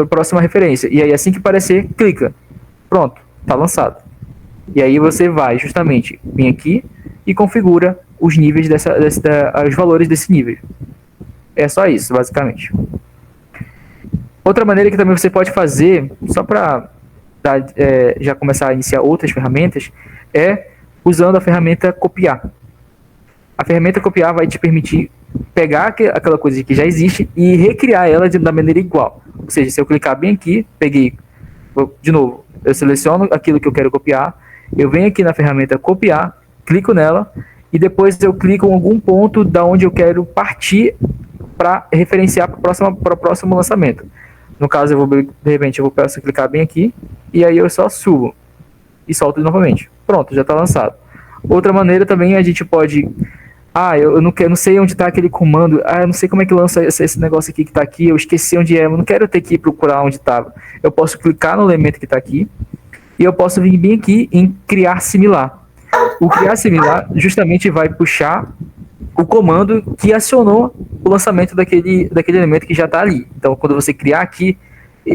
próxima referência. E aí assim que aparecer, clica. Pronto, está lançado. E aí você vai justamente vir aqui e configura os níveis os valores desse nível. É só isso, basicamente. Outra maneira que também você pode fazer, só para já começar a iniciar outras ferramentas, é usando a ferramenta copiar. A ferramenta copiar vai te permitir pegar aquela coisa que já existe e recriar ela da maneira igual. Ou seja, se eu clicar bem aqui, peguei, de novo, eu seleciono aquilo que eu quero copiar, eu venho aqui na ferramenta copiar, clico nela e depois eu clico em algum ponto da onde eu quero partir para referenciar para o próximo lançamento. No caso, de repente, eu vou clicar bem aqui e aí eu só subo e solto novamente. Pronto, já está lançado. Outra maneira também a gente pode... eu não sei onde está aquele comando. Eu não sei como é que lança esse negócio aqui que está aqui. Eu esqueci onde é. Eu não quero ter que procurar onde estava. Eu posso clicar no elemento que está aqui e eu posso vir bem aqui em criar similar. O criar similar justamente vai puxar o comando que acionou o lançamento daquele elemento que já está ali. Então, quando você criar aqui,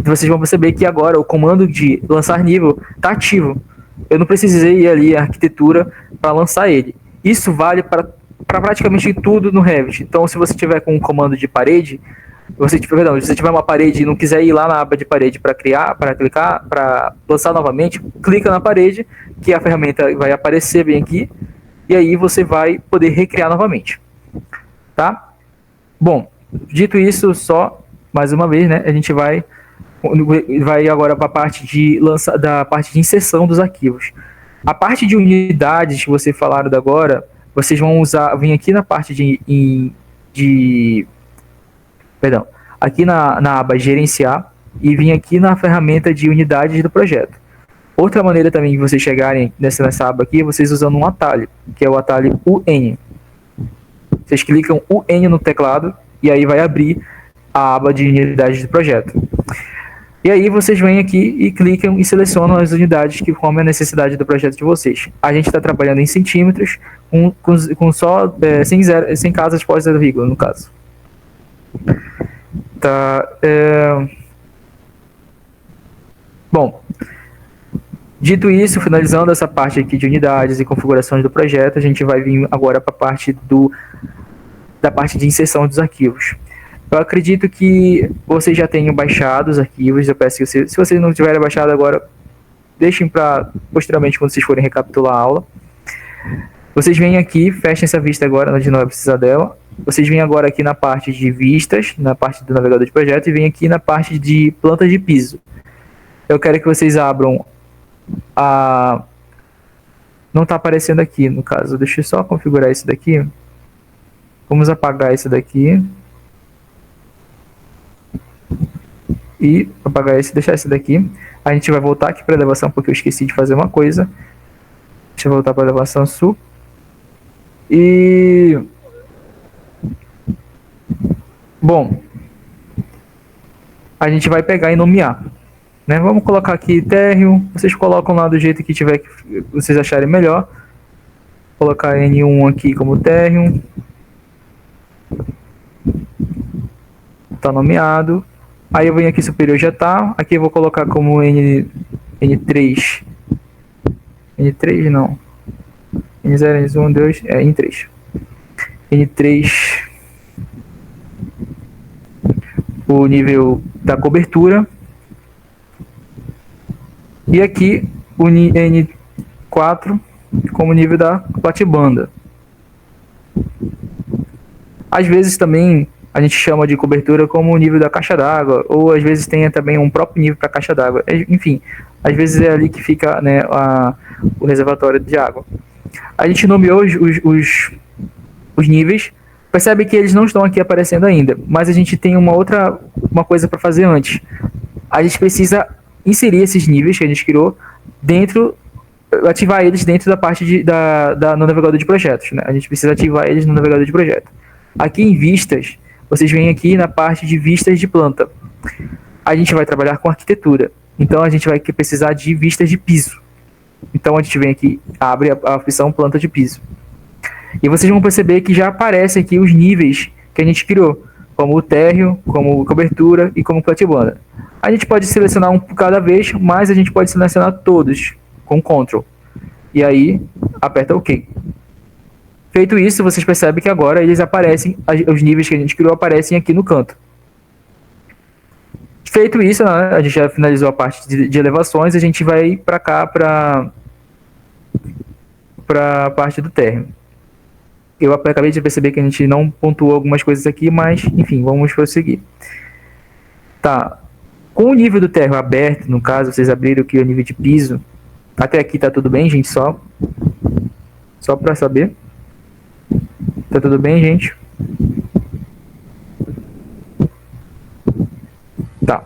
vocês vão perceber que agora o comando de lançar nível está ativo. Eu não precisei ir ali à arquitetura para lançar ele. Isso vale para praticamente tudo no Revit. Então, se você tiver com um comando de parede, se você tiver uma parede e não quiser ir lá na aba de parede para clicar, para lançar novamente, clica na parede, que a ferramenta vai aparecer bem aqui, e aí você vai poder recriar novamente. Tá? Bom, dito isso, só mais uma vez, né, a gente vai agora para a parte da parte de inserção dos arquivos. A parte de unidades que vocês falaram agora, vocês vão vir aqui na parte aqui na aba gerenciar e vir aqui na ferramenta de unidades do projeto. Outra maneira também de vocês chegarem nessa aba aqui, vocês usando um atalho, que é o atalho UN. Vocês clicam UN no teclado e aí vai abrir a aba de unidades do projeto. E aí vocês vêm aqui e clicam e selecionam as unidades que formam a necessidade do projeto de vocês. A gente está trabalhando em centímetros, com só sem casas pós zero vírgula, no caso. Tá. Bom, dito isso, finalizando essa parte aqui de unidades e configurações do projeto, a gente vai vir agora para a parte da parte de inserção dos arquivos. Eu acredito que vocês já tenham baixado os arquivos. Eu peço que se vocês não tiverem baixado agora, deixem para posteriormente, quando vocês forem recapitular a aula. Vocês vêm aqui, fechem essa vista agora, onde não vai precisar dela. Vocês vêm agora aqui na parte de vistas, na parte do navegador de projeto, e vêm aqui na parte de planta de piso. Eu quero que vocês abram a... Não está aparecendo aqui, no caso. Deixa eu só configurar esse daqui. Vamos apagar esse daqui. E apagar esse, deixar esse daqui. A gente vai voltar aqui para a elevação, porque eu esqueci de fazer uma coisa. Deixa eu voltar para a elevação sul. E... Bom, a gente vai pegar e nomear, né? Vamos colocar aqui térreo. Vocês colocam lá do jeito que tiver, que vocês acharem melhor. Vou colocar N1 aqui como térreo. Tá nomeado. Aí eu venho aqui superior, já tá. Aqui eu vou colocar como N3. N3 não. N0, N1, 2, N3. N3. O nível da cobertura. E aqui o N4 como nível da platibanda. Às vezes também a gente chama de cobertura como o nível da caixa d'água, ou às vezes tem também um próprio nível para a caixa d'água. Enfim, às vezes é ali que fica, né, o reservatório de água. A gente nomeou os níveis. Percebe que eles não estão aqui aparecendo ainda, mas a gente tem uma coisa para fazer antes. A gente precisa inserir esses níveis que a gente criou dentro ativar eles dentro da parte no navegador de projetos, né? A gente precisa ativar eles no navegador de projeto. Aqui em vistas, vocês vêm aqui na parte de vistas de planta. A gente vai trabalhar com arquitetura, então a gente vai precisar de vistas de piso. Então a gente vem aqui, abre a opção planta de piso. E vocês vão perceber que já aparecem aqui os níveis que a gente criou, como o térreo, como cobertura e como platibanda. A gente pode selecionar um por cada vez, mas a gente pode selecionar todos com Ctrl. E aí, aperta OK. Feito isso, vocês percebem que agora eles aparecem, os níveis que a gente criou aparecem aqui no canto. Feito isso, né, a gente já finalizou a parte de elevações, a gente vai para cá, para a parte do térreo. Eu acabei de perceber que a gente não pontuou algumas coisas aqui, mas, enfim, vamos prosseguir. Tá. Com o nível do térreo aberto, no caso, vocês abriram aqui o nível de piso. Até aqui tá tudo bem, gente? Só para saber. Tá tudo bem, gente? Tá.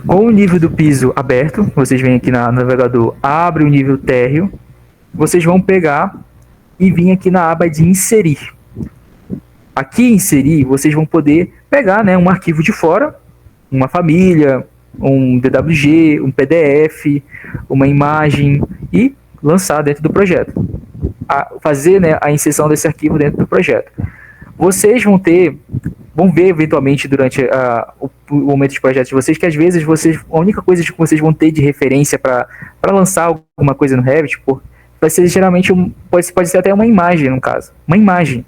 Com o nível do piso aberto, vocês vêm aqui no navegador, abre o nível térreo, vocês vão pegar e vir aqui na aba de inserir. Aqui em inserir, vocês vão poder pegar, né, um arquivo de fora, uma família, um DWG, um PDF, uma imagem e lançar dentro do projeto. Fazer, né, a inserção desse arquivo dentro do projeto. Vocês vão ver eventualmente durante o momento de projeto de vocês, que às vezes a única coisa que vocês vão ter de referência para lançar alguma coisa no Revit, vai ser geralmente, pode ser até uma imagem, no caso. Uma imagem.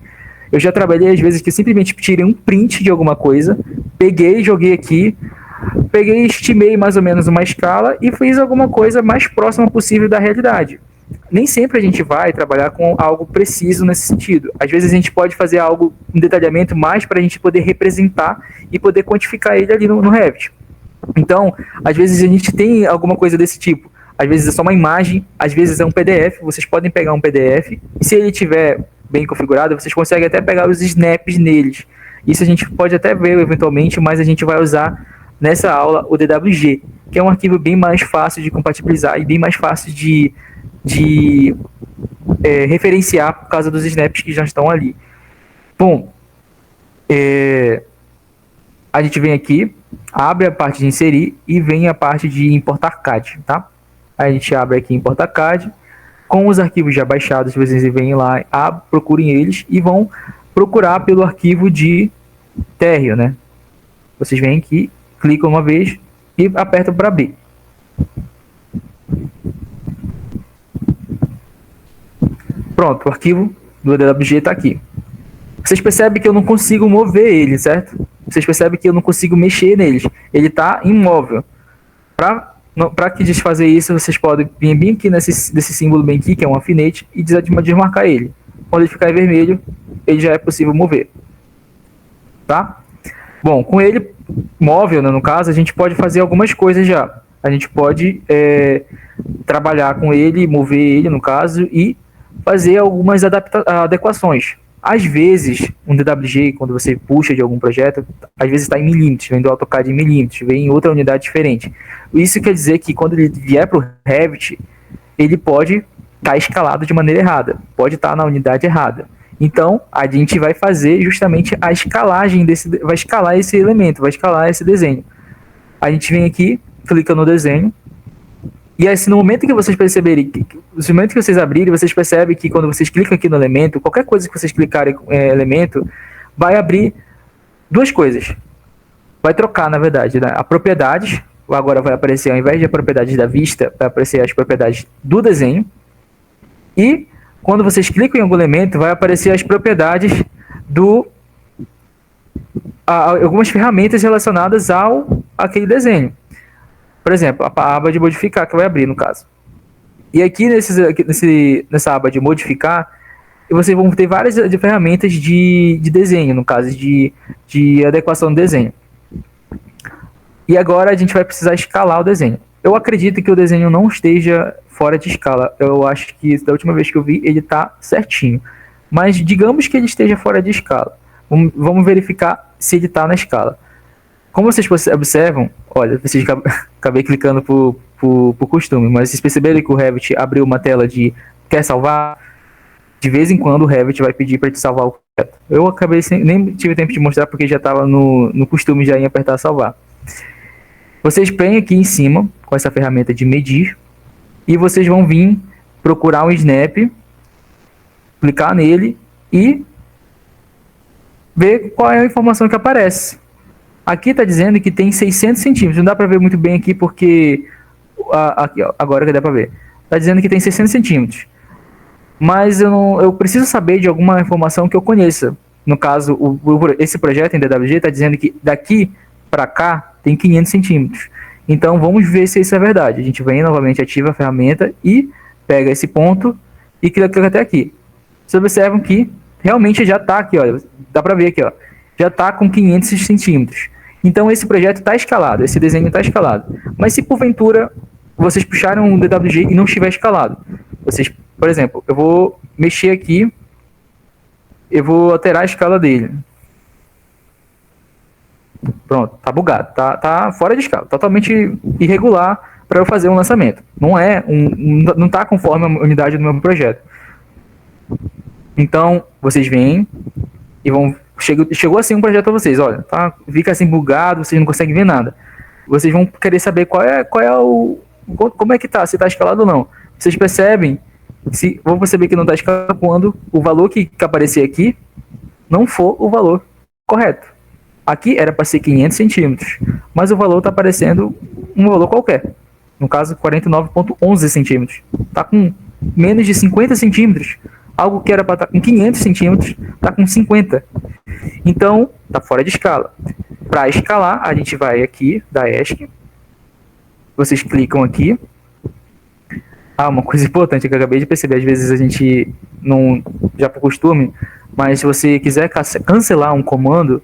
Eu já trabalhei às vezes que simplesmente tirei um print de alguma coisa, peguei, joguei aqui, estimei mais ou menos uma escala e fiz alguma coisa mais próxima possível da realidade. Nem sempre a gente vai trabalhar com algo preciso nesse sentido. Às vezes a gente pode fazer um detalhamento mais para a gente poder representar e poder quantificar ele ali no Revit. Então, às vezes a gente tem alguma coisa desse tipo. Às vezes é só uma imagem, às vezes é um PDF. Vocês podem pegar um PDF e se ele estiver bem configurado, vocês conseguem até pegar os snaps neles. Isso a gente pode até ver eventualmente, mas a gente vai usar nessa aula o DWG, que é um arquivo bem mais fácil de compatibilizar e bem mais fácil de referenciar por causa dos snaps que já estão ali. Bom, a gente vem aqui, abre a parte de inserir e vem a parte de importar CAD, tá? A gente abre aqui importar CAD, com os arquivos já baixados, vocês vêm lá, procurem eles e vão procurar pelo arquivo de térreo, né? Vocês vêm aqui, clicam uma vez e apertam para abrir. Pronto, o arquivo do DWG está aqui. Vocês percebem que eu não consigo mover ele, certo? Vocês percebem que eu não consigo mexer neles. Ele está imóvel. Para que desfazer isso, vocês podem vir bem aqui nesse símbolo bem aqui, que é um alfinete, e desmarcar ele. Quando ele ficar em vermelho, ele já é possível mover. Tá? Bom, com ele móvel, né, no caso, a gente pode fazer algumas coisas já. A gente pode trabalhar com ele, mover ele, no caso, e fazer algumas adequações. Às vezes, um DWG, quando você puxa de algum projeto, às vezes está em milímetros, vem do AutoCAD em milímetros, vem em outra unidade diferente. Isso quer dizer que quando ele vier para o Revit, ele pode estar escalado de maneira errada, pode estar na unidade errada. Então, a gente vai fazer justamente a escalagem vai escalar esse elemento, vai escalar esse desenho. A gente vem aqui, clica no desenho, e assim, no momento que vocês perceberem, no momento que vocês abrirem, vocês percebem que quando vocês clicam aqui no elemento, qualquer coisa que vocês clicarem elemento, vai abrir duas coisas. Vai trocar, na verdade, né? A propriedades, agora vai aparecer, ao invés de a propriedade da vista, vai aparecer as propriedades do desenho. E quando vocês clicam em algum elemento, vai aparecer as propriedades algumas ferramentas relacionadas àquele desenho. Por exemplo, a aba de modificar, que vai abrir, no caso. E aqui nessa aba de modificar, vocês vão ter várias ferramentas de desenho, no caso, de adequação do desenho. E agora a gente vai precisar escalar o desenho. Eu acredito que o desenho não esteja fora de escala. Eu acho que da última vez que eu vi, ele está certinho. Mas digamos que ele esteja fora de escala. Vamos verificar se ele está na escala. Como vocês observam, olha, vocês acabei clicando por costume, mas vocês perceberam que o Revit abriu uma tela de quer salvar? De vez em quando o Revit vai pedir para te salvar o projeto. Eu acabei nem tive tempo de mostrar porque já estava no costume já em apertar salvar. Vocês vêm aqui em cima com essa ferramenta de medir e vocês vão vir procurar um snap, clicar nele e ver qual é a informação que aparece. Aqui está dizendo que tem 600 centímetros. Não dá para ver muito bem aqui porque aqui, ó, agora que dá para ver. Está dizendo que tem 600 centímetros. Mas eu preciso saber de alguma informação que eu conheça. No caso, esse projeto em DWG está dizendo que daqui para cá tem 500 centímetros. Então vamos ver se isso é verdade. A gente vem novamente, ativa a ferramenta e pega esse ponto e clica até aqui. Vocês observam que realmente já está aqui, olha, dá para ver aqui, ó, já está com 500 centímetros. Então esse projeto está escalado, esse desenho está escalado. Mas se porventura vocês puxaram um DWG e não estiver escalado, vocês, por exemplo, eu vou mexer aqui, eu vou alterar a escala dele. Pronto, tá bugado, tá fora de escala, totalmente irregular para eu fazer um lançamento. Não tá conforme a unidade do meu projeto. Então, vocês vêm e vão... Chegou assim um projeto para vocês, olha, tá, fica assim bugado, vocês não conseguem ver nada. Vocês vão querer saber como é que tá, se tá escalado ou não. Vocês percebem, vão perceber que não tá escalado quando o valor que aparecer aqui não for o valor correto. Aqui era para ser 500 centímetros, mas o valor está aparecendo um valor qualquer. No caso, 49,11 centímetros. Está com menos de 50 centímetros. Algo que era para estar com 500 centímetros, está com 50. Então, está fora de escala. Para escalar, a gente vai aqui da ESC. Vocês clicam aqui. Uma coisa importante que eu acabei de perceber, às vezes a gente não, já por costume, mas se você quiser cancelar um comando,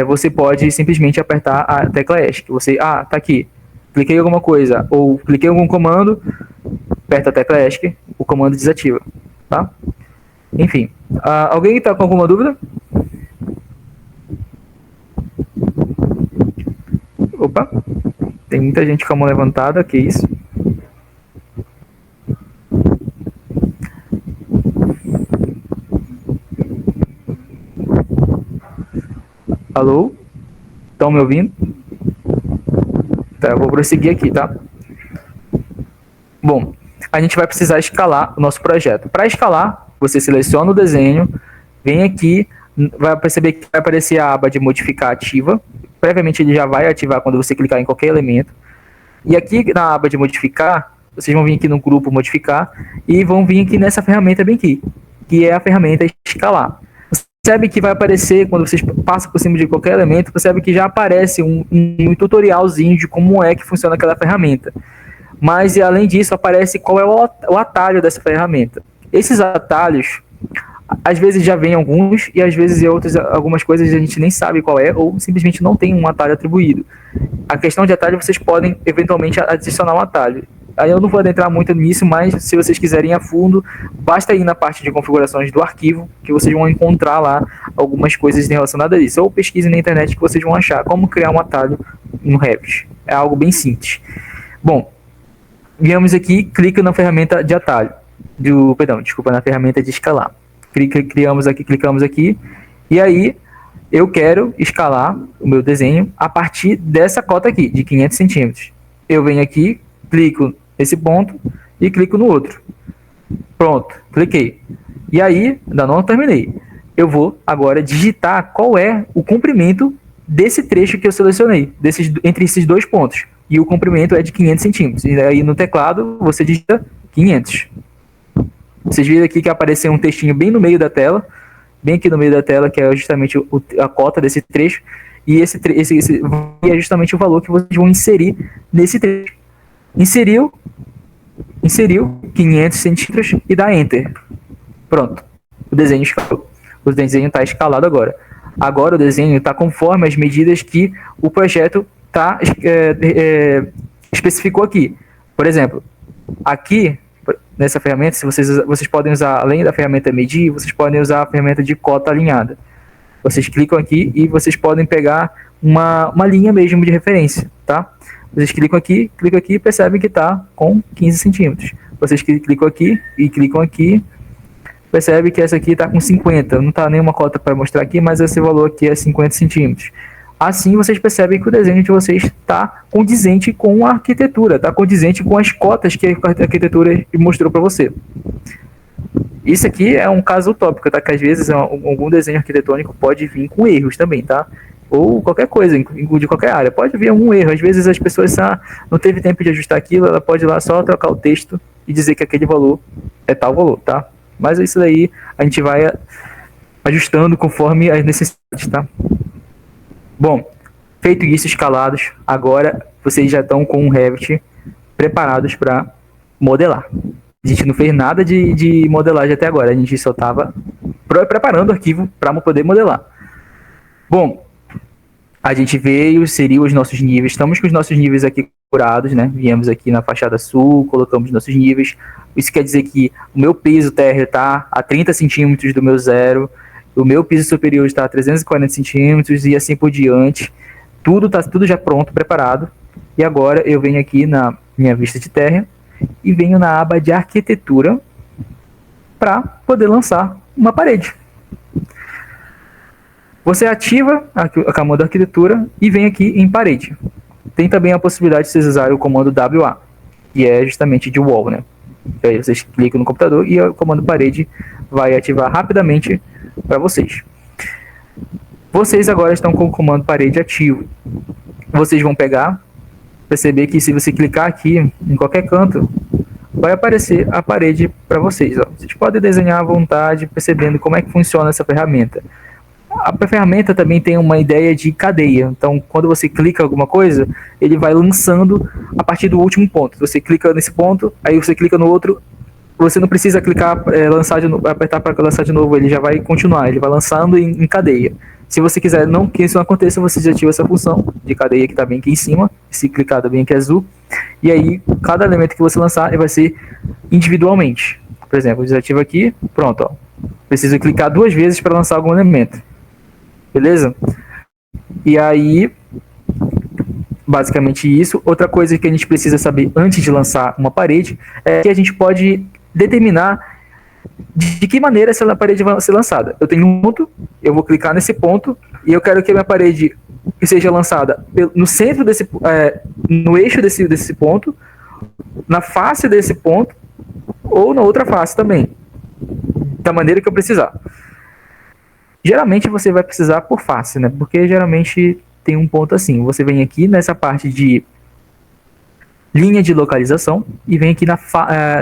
você pode simplesmente apertar a tecla ESC. Você, tá aqui, cliquei em alguma coisa, ou cliquei em algum comando, aperta a tecla ESC, o comando desativa, tá? Enfim, alguém está com alguma dúvida? Opa, tem muita gente com a mão levantada, que isso? Alô? Estão me ouvindo? Tá, eu vou prosseguir aqui, tá? Bom, a gente vai precisar escalar o nosso projeto. Para escalar, você seleciona o desenho, vem aqui, vai perceber que vai aparecer a aba de modificar ativa. Previamente ele já vai ativar quando você clicar em qualquer elemento. E aqui na aba de modificar, vocês vão vir aqui no grupo modificar e vão vir aqui nessa ferramenta bem aqui, que é a ferramenta escalar. Percebe que vai aparecer, quando vocês passam por cima de qualquer elemento, percebe que já aparece um tutorialzinho de como é que funciona aquela ferramenta. Mas, além disso, aparece qual é o atalho dessa ferramenta. Esses atalhos, às vezes já vem alguns, e às vezes algumas coisas a gente nem sabe qual é, ou simplesmente não tem um atalho atribuído. A questão de atalho, vocês podem, eventualmente, adicionar um atalho. Aí eu não vou adentrar muito nisso, mas se vocês quiserem ir a fundo, basta ir na parte de configurações do arquivo, que vocês vão encontrar lá algumas coisas relacionadas a isso. Ou pesquise na internet que vocês vão achar como criar um atalho no Revit. É algo bem simples. Bom, viemos aqui, clica na ferramenta de atalho. Na ferramenta de escalar. Clicamos aqui, e aí eu quero escalar o meu desenho a partir dessa cota aqui, de 500 centímetros. Eu venho aqui, clico nesse ponto e clico no outro. Pronto, cliquei. E aí, ainda não terminei. Eu vou agora digitar qual é o comprimento desse trecho que eu selecionei, entre esses dois pontos. E o comprimento é de 500 centímetros. E aí no teclado você digita 500. Vocês viram aqui que apareceu um textinho bem no meio da tela, bem aqui no meio da tela, que é justamente a cota desse trecho. E esse é justamente o valor que vocês vão inserir nesse trecho. Inseriu 500 centímetros e dá Enter. Pronto, o desenho escalou. O desenho está escalado agora. Agora o desenho está conforme as medidas que o projeto especificou aqui. Por exemplo, aqui nessa ferramenta, se vocês podem usar, além da ferramenta medir, vocês podem usar a ferramenta de cota alinhada. Vocês clicam aqui e vocês podem pegar uma linha mesmo de referência, tá? Vocês clicam aqui e percebem que está com 15 centímetros. Vocês clicam aqui e clicam aqui, percebe que essa aqui está com 50. Não está nenhuma cota para mostrar aqui, mas esse valor aqui é 50 centímetros. Assim vocês percebem que o desenho de vocês está condizente com a arquitetura, está condizente com as cotas que a arquitetura mostrou para você. Isso aqui é um caso utópico, tá? Que às vezes algum desenho arquitetônico pode vir com erros também, tá? Ou qualquer coisa, de qualquer área. Pode vir algum erro. Às vezes as pessoas não teve tempo de ajustar aquilo, ela pode ir lá só trocar o texto e dizer que aquele valor é tal valor, tá? Mas isso daí a gente vai ajustando conforme as necessidades, tá? Bom, feito isso, escalados, agora vocês já estão com o Revit preparados para modelar. A gente não fez nada de modelagem até agora, a gente só estava preparando o arquivo para poder modelar. Bom, a gente seriam os nossos níveis, estamos com os nossos níveis aqui curados, né? Viemos aqui na fachada sul, colocamos nossos níveis. Isso quer dizer que o meu piso térreo está a 30 centímetros do meu zero, o meu piso superior está a 340 centímetros e assim por diante. Tudo já pronto, preparado. E agora eu venho aqui na minha vista de terra e venho na aba de arquitetura para poder lançar uma parede. Você ativa a comando arquitetura e vem aqui em parede. Tem também a possibilidade de vocês usarem o comando WA, que é justamente de wall, né? E aí vocês clicam no computador e o comando parede vai ativar rapidamente para vocês. Vocês agora estão com o comando parede ativo. Vocês vão perceber que se você clicar aqui em qualquer canto, vai aparecer a parede para vocês. Ó. Vocês podem desenhar à vontade, percebendo como é que funciona essa ferramenta. A ferramenta também tem uma ideia de cadeia. Então, quando você clica alguma coisa, ele vai lançando a partir do último ponto. Você clica nesse ponto, aí você clica no outro. Você não precisa clicar, apertar para lançar de novo. Ele já vai continuar. Ele vai lançando em cadeia. Se você quiser que isso não aconteça, você desativa essa função de cadeia que está bem aqui em cima. Se clicar bem aqui azul. E aí, cada elemento que você lançar, ele vai ser individualmente. Por exemplo, eu desativo aqui. Pronto. Ó. Preciso clicar 2 vezes para lançar algum elemento. Beleza? E aí, basicamente isso. Outra coisa que a gente precisa saber antes de lançar uma parede é que a gente pode determinar de que maneira essa parede vai ser lançada. Eu tenho um ponto, eu vou clicar nesse ponto e eu quero que a minha parede seja lançada no centro no eixo desse ponto, na face desse ponto ou na outra face também, da maneira que eu precisar. Geralmente você vai precisar por face, né? Porque geralmente tem um ponto assim. Você vem aqui nessa parte de linha de localização e vem aqui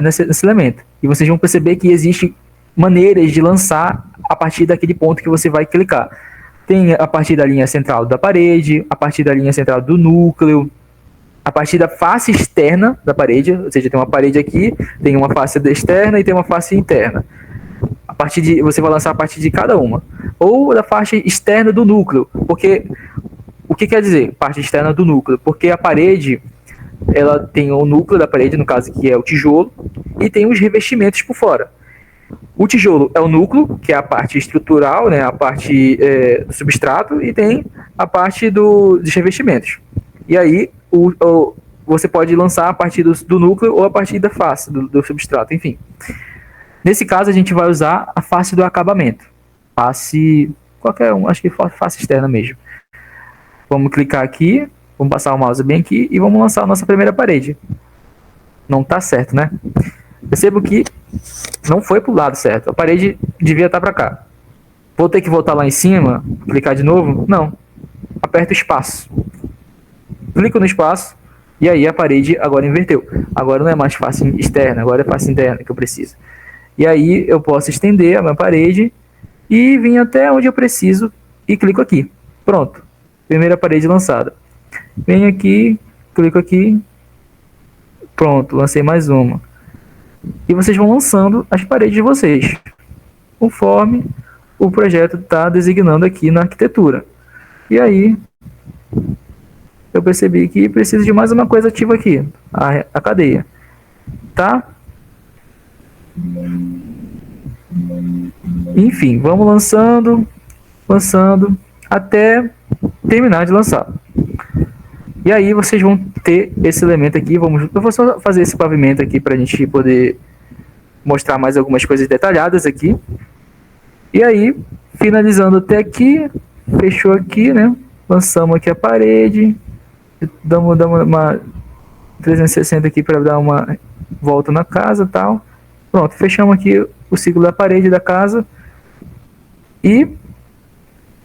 nesse elemento. E vocês vão perceber que existem maneiras de lançar a partir daquele ponto que você vai clicar. Tem a partir da linha central da parede, a partir da linha central do núcleo, a partir da face externa da parede, ou seja, tem uma parede aqui, tem uma face externa e tem uma face interna. Você vai lançar a partir de cada uma. Ou da parte externa do núcleo. Porque, o que quer dizer parte externa do núcleo? Porque a parede, ela tem o núcleo da parede, no caso que é o tijolo, e tem os revestimentos por fora. O tijolo é o núcleo, que é a parte estrutural, né, a parte do substrato, e tem a parte dos revestimentos. E aí, você pode lançar a partir do núcleo ou a partir da face do substrato, enfim. Nesse caso, a gente vai usar a face do acabamento. Face, qualquer um, acho que face externa mesmo. Vamos clicar aqui, vamos passar o mouse bem aqui e vamos lançar a nossa primeira parede. Não está certo, né? Percebo que não foi para o lado certo. A parede devia estar para cá. Vou ter que voltar lá em cima, clicar de novo? Não. Aperto espaço. Clico no espaço e aí a parede agora inverteu. Agora não é mais face externa, agora é face interna que eu preciso. E aí eu posso estender a minha parede e vir até onde eu preciso e clico aqui. Pronto. Primeira parede lançada. Venho aqui, clico aqui. Pronto, lancei mais uma. E vocês vão lançando as paredes de vocês, conforme o projeto está designando aqui na arquitetura. E aí, eu percebi que preciso de mais uma coisa ativa aqui, a cadeia. Tá? Enfim, vamos lançando, até terminar de lançar. E aí vocês vão ter esse elemento aqui. Eu vou só fazer esse pavimento aqui para a gente poder mostrar mais algumas coisas detalhadas aqui. E aí, finalizando até aqui, fechou aqui, né? Lançamos aqui a parede, damos uma 360 aqui para dar uma volta na casa e tal. Pronto, fechamos aqui o ciclo da parede da casa. E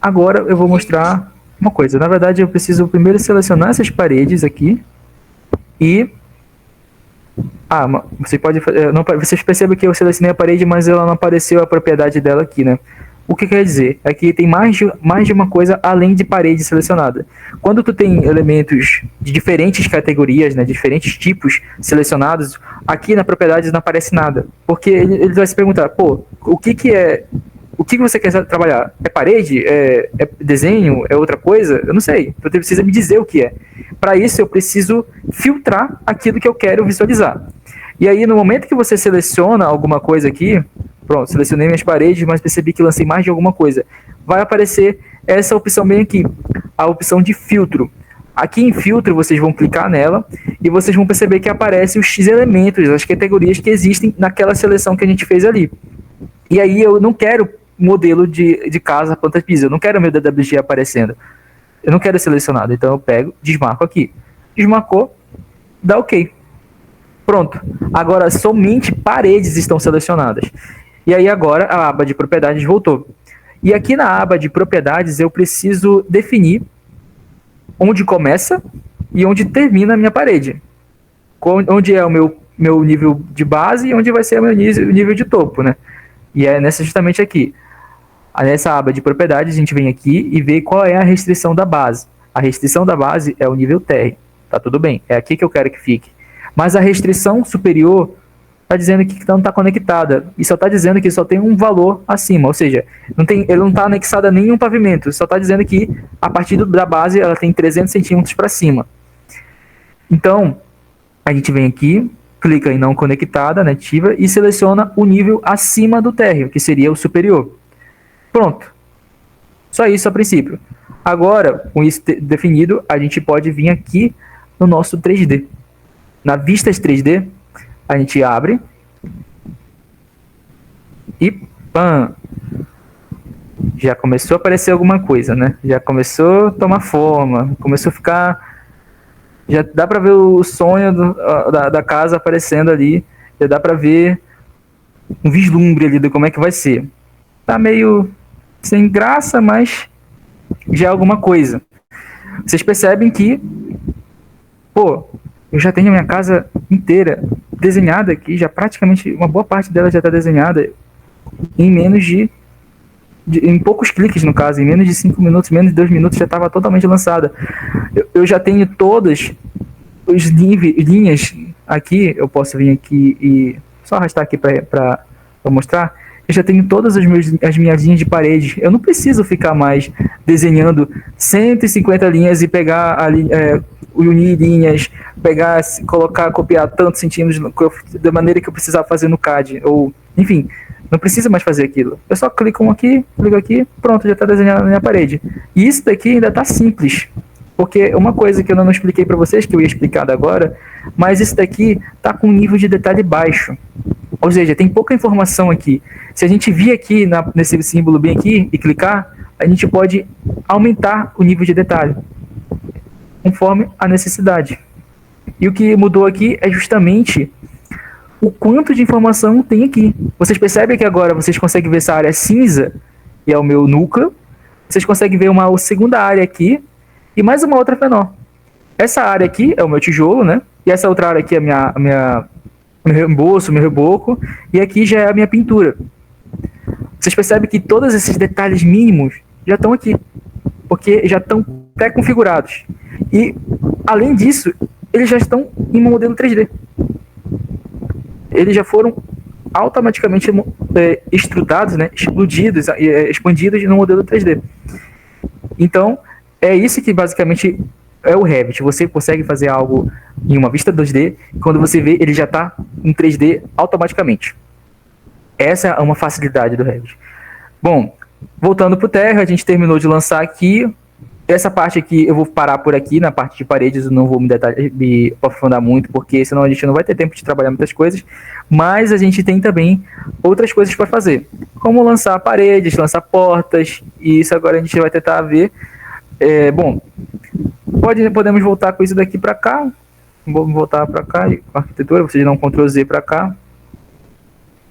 agora eu vou mostrar uma coisa. Na verdade, eu preciso primeiro selecionar essas paredes aqui e... vocês percebem que eu selecionei a parede, mas ela não apareceu a propriedade dela aqui, né? O que quer dizer? É que tem mais de uma coisa além de parede selecionada. Quando tu tem elementos de diferentes categorias, né, de diferentes tipos selecionados, aqui na propriedade não aparece nada. Porque ele vai se perguntar, pô, o que você quer trabalhar? É parede? É desenho? É outra coisa? Eu não sei. Você precisa me dizer o que é. Para isso, eu preciso filtrar aquilo que eu quero visualizar. E aí, no momento que você seleciona alguma coisa aqui, pronto, selecionei minhas paredes, mas percebi que lancei mais de alguma coisa, vai aparecer essa opção bem aqui, a opção de filtro. Aqui em filtro, vocês vão clicar nela e vocês vão perceber que aparecem os X elementos, as categorias que existem naquela seleção que a gente fez ali. E aí, eu não quero modelo de casa, planta piso, eu não quero meu DWG aparecendo. Eu não quero selecionado, então eu pego, desmarco aqui. Desmarcou, dá OK. Pronto. Agora somente paredes estão selecionadas. E aí agora a aba de propriedades voltou. E aqui na aba de propriedades eu preciso definir onde começa e onde termina a minha parede. Onde é o meu nível de base e onde vai ser o meu nível de topo, né? E é justamente aqui. Nessa aba de propriedades, a gente vem aqui e vê qual é a restrição da base. A restrição da base é o nível TR. Tá tudo bem, é aqui que eu quero que fique. Mas a restrição superior está dizendo que não está conectada. E só está dizendo que só tem um valor acima. Ou seja, ele não está anexado a nenhum pavimento. Só está dizendo que a partir da base ela tem 300 centímetros para cima. Então, a gente vem aqui, clica em não conectada, nativa, e seleciona o nível acima do térreo, que seria o superior. Pronto. Só isso a princípio. Agora, com isso definido, a gente pode vir aqui no nosso 3D. Na Vistas 3D, a gente abre e pam! Já começou a aparecer alguma coisa, né? Já começou a tomar forma, começou a ficar... Já dá para ver o sonho da casa aparecendo ali, já dá para ver um vislumbre ali de como é que vai ser. Tá meio sem graça, mas já é alguma coisa. Vocês percebem que, pô, eu já tenho a minha casa inteira desenhada aqui, já praticamente uma boa parte dela já está desenhada em menos em poucos cliques, no caso, em menos de 5 minutos, menos de 2 minutos já estava totalmente lançada. Eu já tenho todas as linhas aqui, eu posso vir aqui e só arrastar aqui para mostrar. Eu já tenho todas as minhas linhas de parede. Eu não preciso ficar mais desenhando 150 linhas e pegar unir linhas, pegar, colocar, copiar tantos centímetros da maneira que eu precisava fazer no CAD. Ou, enfim, não precisa mais fazer aquilo. Eu só clico aqui, pronto, já está desenhado na minha parede. E isso daqui ainda está simples. Porque uma coisa que eu não expliquei para vocês, que eu ia explicar agora, mas isso daqui está com um nível de detalhe baixo. Ou seja, tem pouca informação aqui. Se a gente vir aqui nesse símbolo bem aqui e clicar, a gente pode aumentar o nível de detalhe, conforme a necessidade. E o que mudou aqui é justamente o quanto de informação tem aqui. Vocês percebem que agora vocês conseguem ver essa área cinza, que é o meu núcleo. Vocês conseguem ver uma segunda área aqui e mais uma outra menor. Essa área aqui é o meu tijolo, né? E essa outra área aqui é meu reembolso, meu reboco, e aqui já é a minha pintura. Vocês percebem que todos esses detalhes mínimos já estão aqui, porque já estão pré-configurados. E, além disso, eles já estão em modelo 3D. Eles já foram automaticamente estrutados, né, explodidos, expandidos no modelo 3D. Então, é isso que basicamente é o Revit. Você consegue fazer algo em uma vista 2D, e quando você vê, ele já está em 3D automaticamente. Essa é uma facilidade do Revit. Bom, voltando para o térreo, a gente terminou de lançar aqui. essa parte aqui eu vou parar por aqui, na parte de paredes eu não vou me aprofundar muito, porque senão a gente não vai ter tempo de trabalhar muitas coisas, mas a gente tem também outras coisas para fazer, como lançar paredes, lançar portas, e isso agora a gente vai tentar ver. Bom, podemos voltar com isso daqui para cá, vamos voltar para cá, com a arquitetura, vocês dão um Ctrl Z para cá,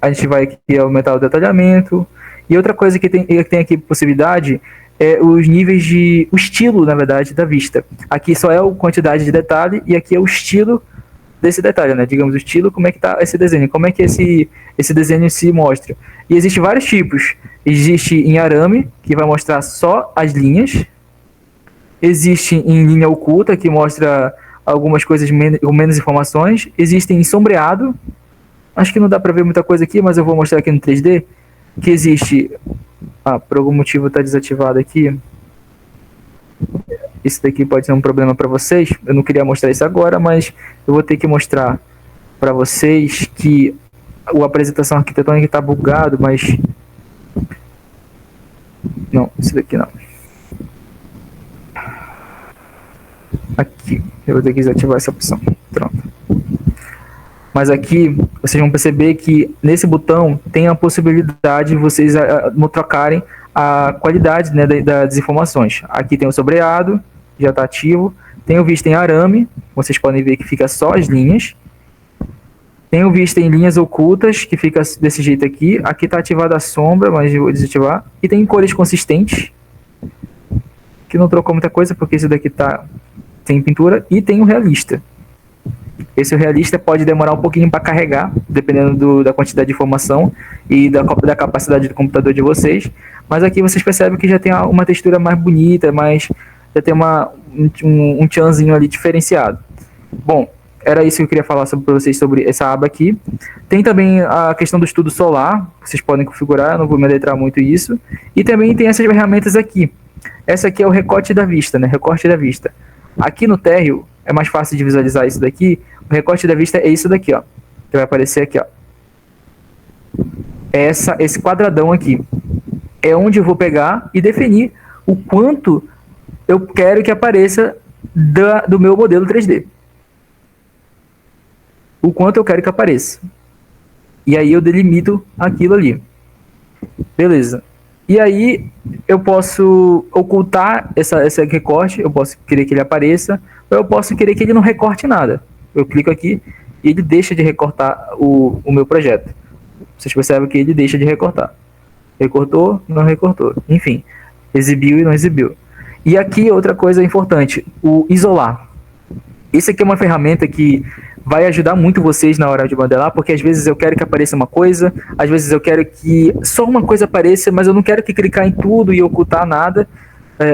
a gente vai aqui aumentar o detalhamento, e outra coisa que tem aqui possibilidade os níveis o estilo, na verdade, da vista. Aqui só é a quantidade de detalhe e aqui é o estilo desse detalhe, né? Digamos, o estilo, como é que tá esse desenho, como é que esse desenho se mostra. E existem vários tipos. Existe em arame, que vai mostrar só as linhas. Existe em linha oculta, que mostra algumas coisas com menos informações. Existe em sombreado. Acho que não dá para ver muita coisa aqui, mas eu vou mostrar aqui no 3D. Que existe... por algum motivo está desativado aqui. Isso daqui pode ser um problema para vocês. Eu não queria mostrar isso agora, mas eu vou ter que mostrar para vocês que a apresentação arquitetônica está bugado, mas... Não, isso daqui não. Aqui, eu vou ter que desativar essa opção. Pronto. Mas aqui, vocês vão perceber que nesse botão tem a possibilidade de vocês trocarem a qualidade, né, das informações. Aqui tem o sobreado, já está ativo. Tem o vista em arame, vocês podem ver que fica só as linhas. Tem o vista em linhas ocultas, que fica desse jeito aqui. Aqui está ativada a sombra, mas eu vou desativar. E tem cores consistentes, que não trocou muita coisa, porque esse daqui tá sem pintura. E tem o realista. Esse realista pode demorar um pouquinho para carregar, dependendo da quantidade de informação e da capacidade do computador de vocês. Mas aqui vocês percebem que já tem uma textura mais bonita, já tem um tchanzinho ali diferenciado. Bom, era isso que eu queria falar para vocês sobre essa aba aqui. Tem também a questão do estudo solar, vocês podem configurar, não vou me adentrar muito isso. E também tem essas ferramentas aqui. Essa aqui é o recorte da vista, né? Recorte da vista. Aqui no térreo, é mais fácil de visualizar isso daqui. O recorte da vista é isso daqui, ó. Que vai aparecer aqui, ó. Esse quadradão aqui. É onde eu vou pegar e definir o quanto eu quero que apareça do meu modelo 3D. O quanto eu quero que apareça. E aí eu delimito aquilo ali. Beleza. E aí eu posso ocultar esse recorte, eu posso querer que ele apareça, ou eu posso querer que ele não recorte nada. Eu clico aqui e ele deixa de recortar o meu projeto. Vocês percebem que ele deixa de recortar. Recortou, não recortou. Enfim, exibiu e não exibiu. E aqui outra coisa importante, o isolar. Isso aqui é uma ferramenta que vai ajudar muito vocês na hora de modelar, porque às vezes eu quero que apareça uma coisa, às vezes eu quero que só uma coisa apareça, mas eu não quero que clicar em tudo e ocultar nada,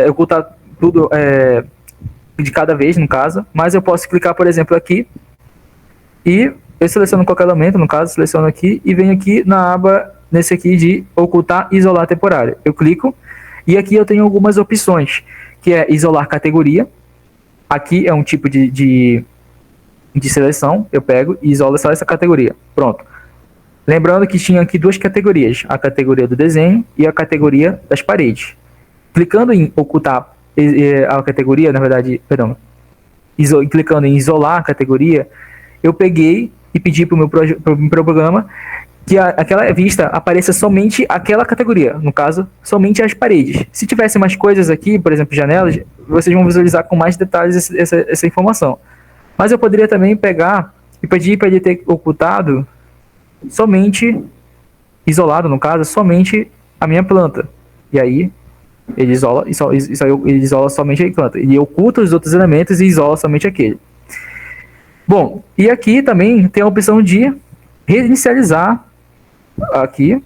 ocultar tudo de cada vez, no caso, mas eu posso clicar, por exemplo, aqui, e eu seleciono qualquer elemento, no caso, seleciono aqui, e venho aqui na aba, nesse aqui de ocultar e isolar temporário. Eu clico, e aqui eu tenho algumas opções, que é isolar categoria. Aqui é um tipo de seleção, eu pego e isolo só essa categoria. Pronto. Lembrando que tinha aqui duas categorias, a categoria do desenho e a categoria das paredes. Clicando em ocultar a categoria, na verdade, perdão, clicando em isolar a categoria, eu peguei e pedi para o meu programa que aquela vista apareça somente aquela categoria, no caso, somente as paredes. Se tivesse mais coisas aqui, por exemplo, janelas, vocês vão visualizar com mais detalhes essa informação. Mas eu poderia também pegar e pedir para ele ter ocultado somente, isolado no caso, somente a minha planta. E aí ele isola, ele isola somente a planta. Ele oculta os outros elementos e isola somente aquele. Bom, e aqui também tem a opção de reinicializar aqui.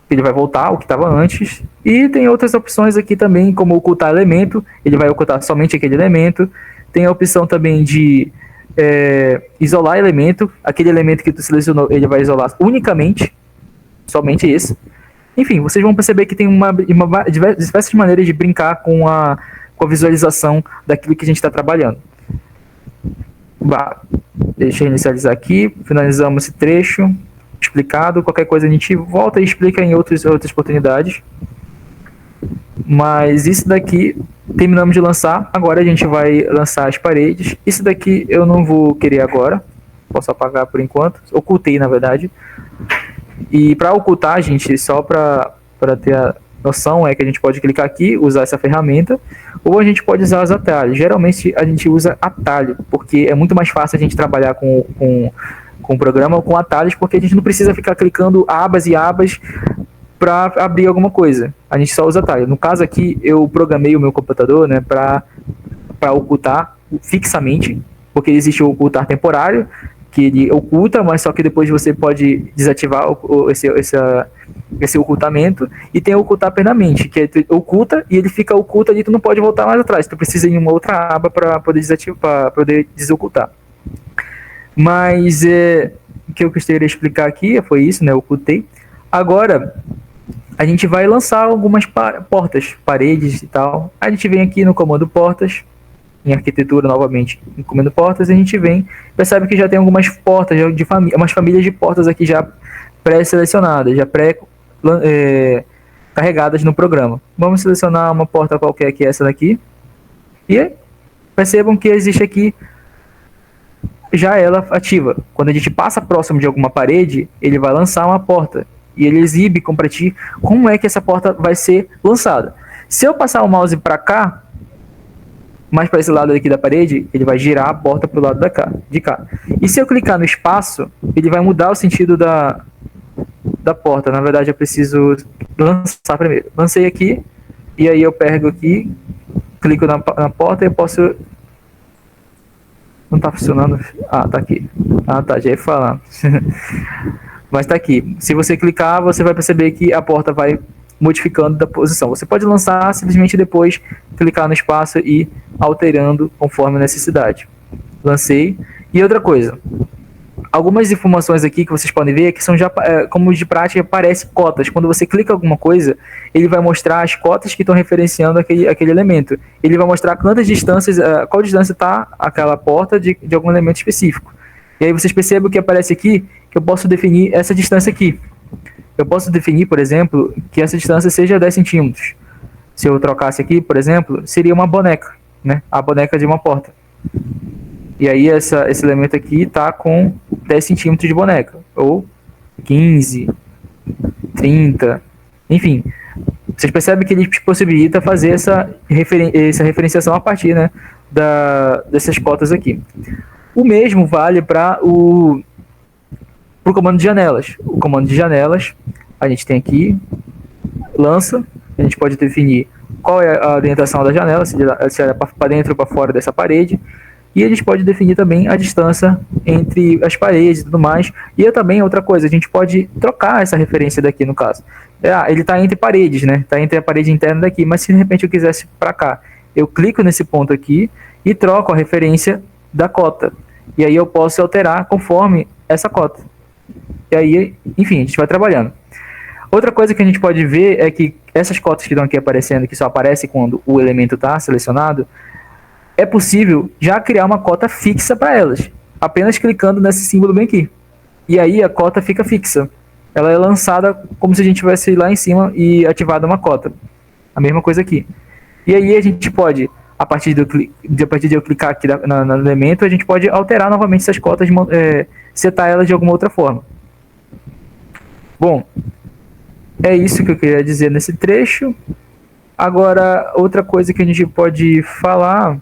Ele vai voltar o que estava antes. E tem outras opções aqui também, como ocultar elemento. Ele vai ocultar somente aquele elemento. Tem a opção também de isolar elemento. Aquele elemento que tu selecionou, ele vai isolar unicamente, somente esse. Enfim, vocês vão perceber que tem diversas maneiras de brincar com a visualização daquilo que a gente está trabalhando. Deixa eu inicializar aqui. Finalizamos esse trecho explicado. Qualquer coisa a gente volta e explica em outras oportunidades. Mas isso daqui Terminamos de lançar, agora a gente vai lançar as paredes. Isso daqui eu não vou querer agora, posso apagar por enquanto, ocultei na verdade. E para ocultar, gente, só para ter a noção, é que a gente pode clicar aqui, usar essa ferramenta, ou a gente pode usar os atalhos. Geralmente a gente usa atalho, porque é muito mais fácil a gente trabalhar com o programa ou com atalhos, porque a gente não precisa ficar clicando abas e abas para abrir alguma coisa. A gente só usa atalho. No caso aqui, eu programei o meu computador, né, para ocultar fixamente, porque existe o ocultar temporário, que ele oculta, mas só que depois você pode desativar esse ocultamento, e tem o ocultar permanente, que é oculta e ele fica oculto ali, tu não pode voltar mais atrás, tu precisa ir em uma outra aba para poder desativar, para poder desocultar. Mas o que eu gostaria de explicar aqui foi isso, né? Eu ocultei. Agora a gente vai lançar algumas portas, paredes e tal. A gente vem aqui no comando portas, em arquitetura novamente, em comando portas, a gente vem, percebe que já tem algumas portas de família, umas famílias de portas aqui já pré-selecionadas, já carregadas no programa. Vamos selecionar uma porta qualquer, que é essa daqui, e percebam que existe aqui já ela ativa. Quando a gente passa próximo de alguma parede, ele vai lançar uma porta, e ele exibe para ti como é que essa porta vai ser lançada. Se eu passar o mouse para cá, mais para esse lado aqui da parede, ele vai girar a porta para o lado de cá. E se eu clicar no espaço, ele vai mudar o sentido da porta. Na verdade, eu preciso lançar primeiro. Lancei aqui, e aí eu pego aqui, clico na porta e eu posso... Não está funcionando? Ah, tá aqui. Ah, tá, já ia falar. Mas tá aqui. Se você clicar, você vai perceber que a porta vai modificando da posição. Você pode lançar simplesmente depois, clicar no espaço e alterando conforme a necessidade. Lancei. E outra coisa, algumas informações aqui que vocês podem ver que são já, como de prática, aparecem cotas. Quando você clica alguma coisa, ele vai mostrar as cotas que estão referenciando aquele elemento. Ele vai mostrar quantas distâncias, qual distância está aquela porta de algum elemento específico. E aí vocês percebem que aparece aqui que eu posso definir essa distância aqui. Eu posso definir, por exemplo, que essa distância seja 10 centímetros. Se eu trocasse aqui, por exemplo, seria uma boneca, né? A boneca de uma porta. E aí esse elemento aqui está com 10 centímetros de boneca. Ou 15, 30, enfim. Vocês percebem que ele possibilita fazer essa referenciação a partir, né, dessas cotas aqui. O mesmo vale para o comando de janelas. O comando de janelas, a gente tem aqui, lança, a gente pode definir qual é a orientação da janela, se ela é para dentro ou para fora dessa parede, e a gente pode definir também a distância entre as paredes e tudo mais. E também outra coisa, a gente pode trocar essa referência daqui no caso. Ele está entre paredes, né? Está entre a parede interna daqui, mas se de repente eu quisesse para cá, eu clico nesse ponto aqui e troco a referência da cota. E aí eu posso alterar conforme essa cota. E aí, enfim, a gente vai trabalhando. Outra coisa que a gente pode ver é que essas cotas que estão aqui aparecendo, que só aparecem quando o elemento está selecionado, é possível já criar uma cota fixa para elas, apenas clicando nesse símbolo bem aqui. E aí a cota fica fixa. Ela é lançada como se a gente tivesse lá em cima e ativado uma cota. A mesma coisa aqui. E aí a gente pode, a partir de eu clicar aqui no elemento, a gente pode alterar novamente essas cotas, setar elas de alguma outra forma. Bom, é isso que eu queria dizer nesse trecho. Agora, outra coisa que a gente pode falar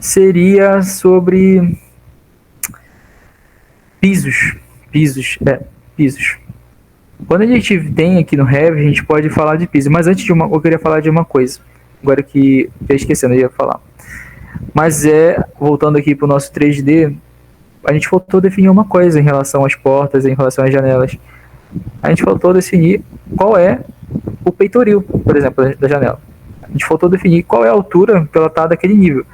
seria sobre pisos. Pisos. Quando a gente tem aqui no Revit, a gente pode falar de piso. Mas antes eu queria falar de uma coisa. Agora que eu esquecendo, eu ia falar. Mas voltando aqui para o nosso 3D, a gente faltou definir uma coisa em relação às portas, em relação às janelas. A gente faltou definir qual é o peitoril, por exemplo, da janela. A gente faltou definir qual é a altura que ela está daquele nível.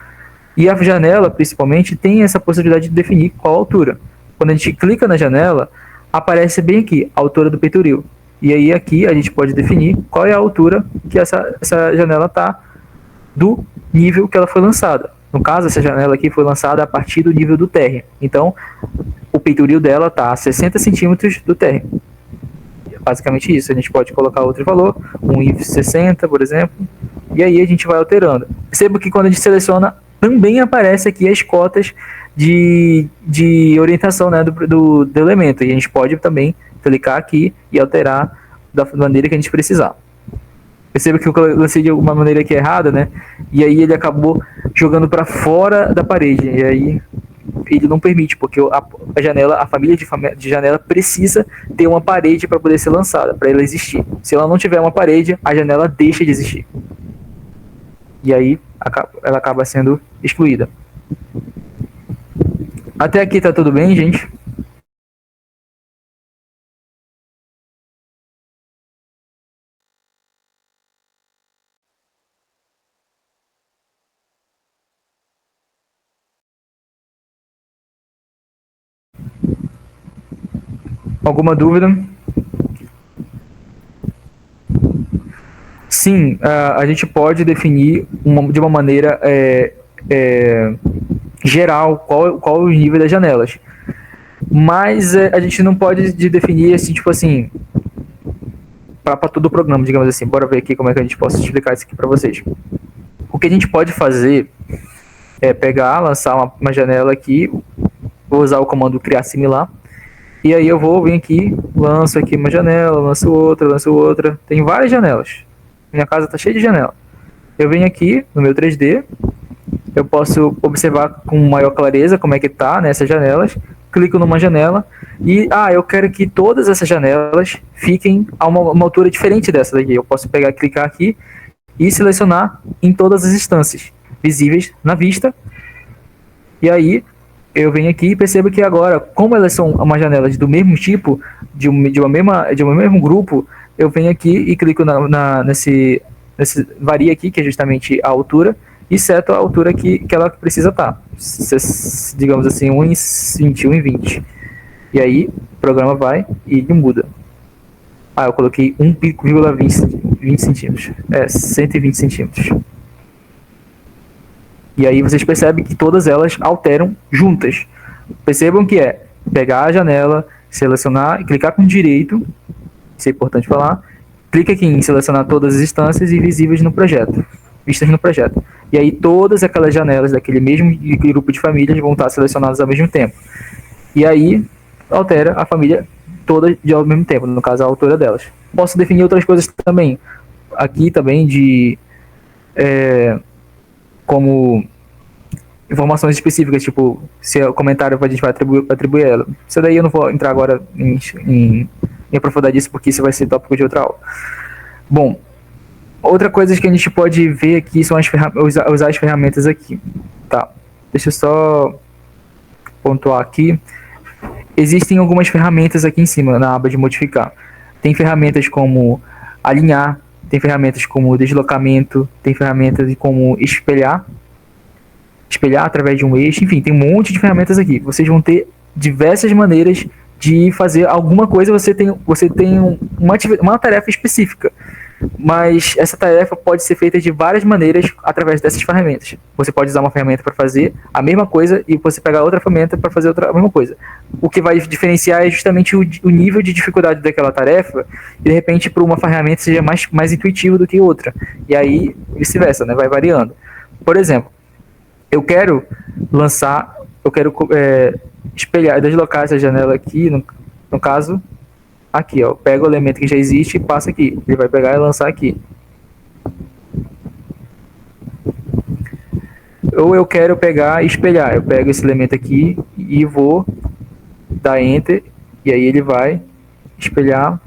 E a janela, principalmente, tem essa possibilidade de definir qual a altura. Quando a gente clica na janela, aparece bem aqui, a altura do peitoril. E aí aqui a gente pode definir qual é a altura que essa janela está do nível que ela foi lançada. No caso, essa janela aqui foi lançada a partir do nível do térreo. Então, o peitoril dela está a 60 centímetros do térreo. Basicamente isso. A gente pode colocar outro valor, um if 60, por exemplo, E aí a gente vai alterando. Perceba que quando a gente seleciona, também aparece aqui as cotas de orientação, né, do elemento. E a gente pode também clicar aqui e alterar da maneira que a gente precisar. Perceba que eu lancei de uma maneira aqui errada, né? E aí ele acabou jogando para fora da parede. E aí ele não permite, porque a janela, a família de janela precisa ter uma parede para poder ser lançada, para ela existir. Se ela não tiver uma parede, a janela deixa de existir. E aí ela acaba sendo excluída. Até aqui tá tudo bem, gente? Alguma dúvida? Sim, a gente pode definir de uma maneira geral qual o nível das janelas. Mas a gente não pode definir assim, tipo assim, para todo o programa, digamos assim. Bora ver aqui como é que a gente pode explicar isso aqui para vocês. O que a gente pode fazer é pegar, lançar uma janela aqui, vou usar o comando criar similar. E aí eu vou vir aqui, lanço aqui uma janela, lanço outra. Tem várias janelas. Minha casa está cheia de janela. Eu venho aqui no meu 3D, eu posso observar com maior clareza como é que tá nessas janelas. Clico numa janela e eu quero que todas essas janelas fiquem a uma altura diferente dessa daqui. Eu posso clicar aqui e selecionar em todas as instâncias visíveis na vista. E aí eu venho aqui e percebo que agora, como elas são uma janelas do mesmo tipo, de um mesmo grupo, eu venho aqui e clico nesse varia aqui, que é justamente a altura, e seto a altura que ela precisa estar. Digamos assim, 1,20, 1,20. E aí o programa vai e muda. Eu coloquei 1,20 centímetros. 120 centímetros. E aí vocês percebem que todas elas alteram juntas. Percebam que é pegar a janela, selecionar e clicar com direito. Isso é importante falar. Clica aqui em selecionar todas as instâncias e visíveis no projeto. Vistas no projeto. E aí todas aquelas janelas daquele mesmo grupo de famílias vão estar selecionadas ao mesmo tempo. E aí altera a família toda ao mesmo tempo, no caso a altura delas. Posso definir outras coisas também. Aqui também de como informações específicas, tipo, se é o comentário a gente vai atribuir ela. Isso daí eu não vou entrar agora em aprofundar disso, porque isso vai ser tópico de outra aula. Bom, outra coisa que a gente pode ver aqui são usar as ferramentas aqui. Tá, deixa eu só pontuar aqui. Existem algumas ferramentas aqui em cima, na aba de modificar. Tem ferramentas como alinhar, tem ferramentas como deslocamento, tem ferramentas como espelhar através de um eixo, enfim, tem um monte de ferramentas aqui. Vocês vão ter diversas maneiras de fazer alguma coisa. Você tem uma tarefa específica, mas essa tarefa pode ser feita de várias maneiras através dessas ferramentas. Você pode usar uma ferramenta para fazer a mesma coisa e você pegar outra ferramenta para fazer a mesma coisa. O que vai diferenciar é justamente o nível de dificuldade daquela tarefa, e de repente para uma ferramenta seja mais intuitivo do que outra. E aí vice-versa, né? Vai variando. Por exemplo, eu quero espelhar, deslocar essa janela aqui, no caso, aqui, ó, pega o elemento que já existe e passa aqui. Ele vai pegar e lançar aqui. Ou eu quero pegar e espelhar. Eu pego esse elemento aqui e vou dar Enter, e aí ele vai espelhar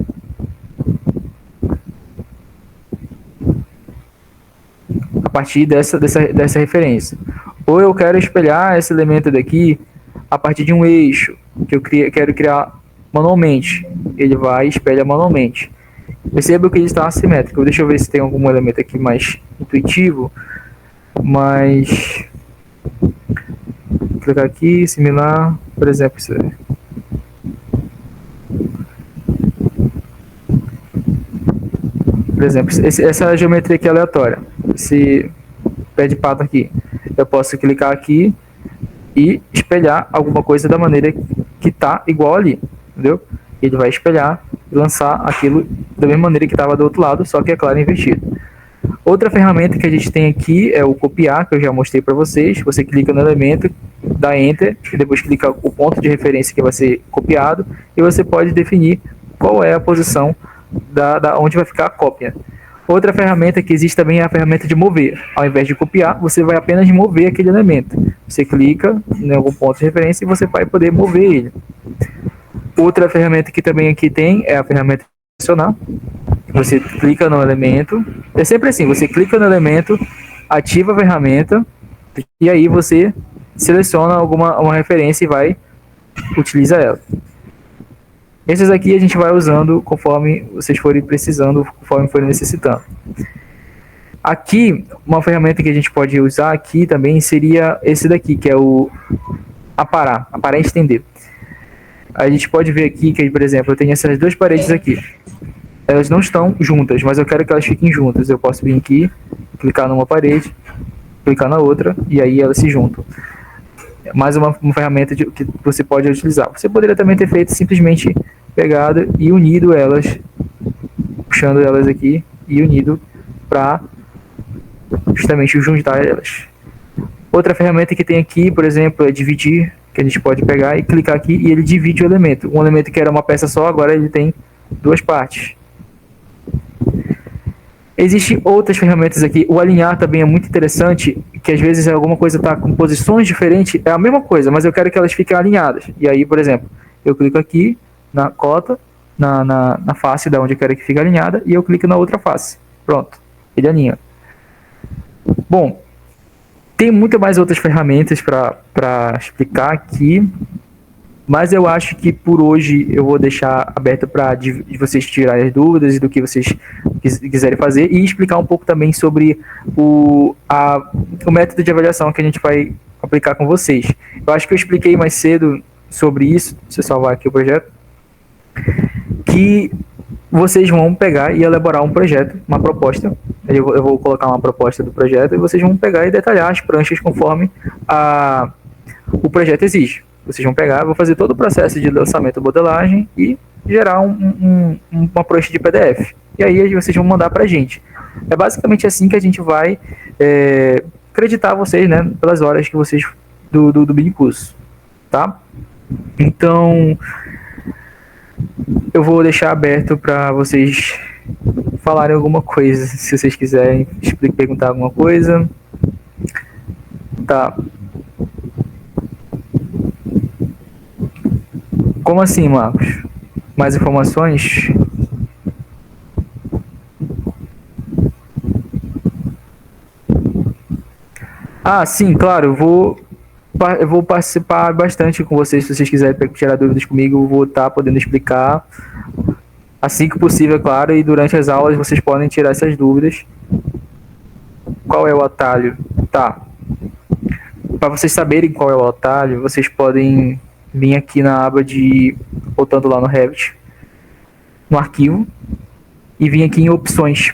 a partir dessa referência. Ou eu quero espelhar esse elemento daqui a partir de um eixo que eu quero criar manualmente. Ele vai e espelha manualmente. Perceba que ele está assimétrico. Deixa eu ver se tem algum elemento aqui mais intuitivo. Mas vou clicar aqui, similar, por exemplo, isso aí. Por exemplo, essa geometria aqui é aleatória. Esse pé de pato aqui. Eu posso clicar aqui e espelhar alguma coisa da maneira que está igual ali, entendeu? Ele vai espelhar e lançar aquilo da mesma maneira que estava do outro lado, só que é claro, invertido. Outra ferramenta que a gente tem aqui é o copiar, que eu já mostrei para vocês. Você clica no elemento, dá Enter, e depois clica o ponto de referência que vai ser copiado, e você pode definir qual é a posição da onde vai ficar a cópia. Outra ferramenta que existe também é a ferramenta de mover. Ao invés de copiar, você vai apenas mover aquele elemento. Você clica em algum ponto de referência e você vai poder mover ele. Outra ferramenta que também aqui tem é a ferramenta de selecionar. Você clica no elemento, é sempre assim, você clica no elemento, ativa a ferramenta, e aí você seleciona uma referência e vai utilizar ela. Esses aqui a gente vai usando conforme vocês forem precisando, conforme forem necessitando. Aqui, uma ferramenta que a gente pode usar aqui também seria esse daqui, que é o aparar e estender. A gente pode ver aqui que, por exemplo, eu tenho essas duas paredes aqui. Elas não estão juntas, mas eu quero que elas fiquem juntas. Eu posso vir aqui, clicar numa parede, clicar na outra, e aí elas se juntam. Mais uma ferramenta que você pode utilizar. Você poderia também ter feito simplesmente pegado e unido elas, puxando elas aqui e unido para justamente juntar elas. Outra ferramenta que tem aqui, por exemplo, é dividir, que a gente pode pegar e clicar aqui e ele divide o elemento. Um elemento que era uma peça só, agora ele tem duas partes. Existem outras ferramentas aqui. O alinhar também é muito interessante, que às vezes alguma coisa está com posições diferentes, é a mesma coisa, mas eu quero que elas fiquem alinhadas. E aí, por exemplo, eu clico aqui na cota, na face da onde eu quero que fique alinhada, e eu clico na outra face. Pronto, ele alinha. Bom, tem muito mais outras ferramentas para explicar aqui, mas eu acho que por hoje eu vou deixar aberto para de vocês tirarem as dúvidas e do que vocês quiserem fazer e explicar um pouco também sobre o método de avaliação que a gente vai aplicar com vocês. Eu acho que eu expliquei mais cedo sobre isso, deixa eu salvar aqui o projeto, que vocês vão pegar e elaborar um projeto, uma proposta. Eu vou colocar uma proposta do projeto e vocês vão pegar e detalhar as pranchas conforme o projeto exige. Vocês vão pegar, vou fazer todo o processo de lançamento, modelagem e gerar uma prancha de PDF. E aí vocês vão mandar para a gente. É basicamente assim que a gente vai acreditar vocês, né, pelas horas que vocês do mini curso, tá? Então, eu vou deixar aberto para vocês falarem alguma coisa, se vocês quiserem perguntar alguma coisa. Tá. Como assim, Marcos? Mais informações? Ah, sim, claro, eu vou participar bastante com vocês, se vocês quiserem tirar dúvidas comigo, eu vou estar podendo explicar assim que possível, é claro, e durante as aulas vocês podem tirar essas dúvidas. Qual é o atalho? Tá. Para vocês saberem qual é o atalho, vocês podem vir aqui na aba voltando lá no Revit, no arquivo, e vir aqui em opções.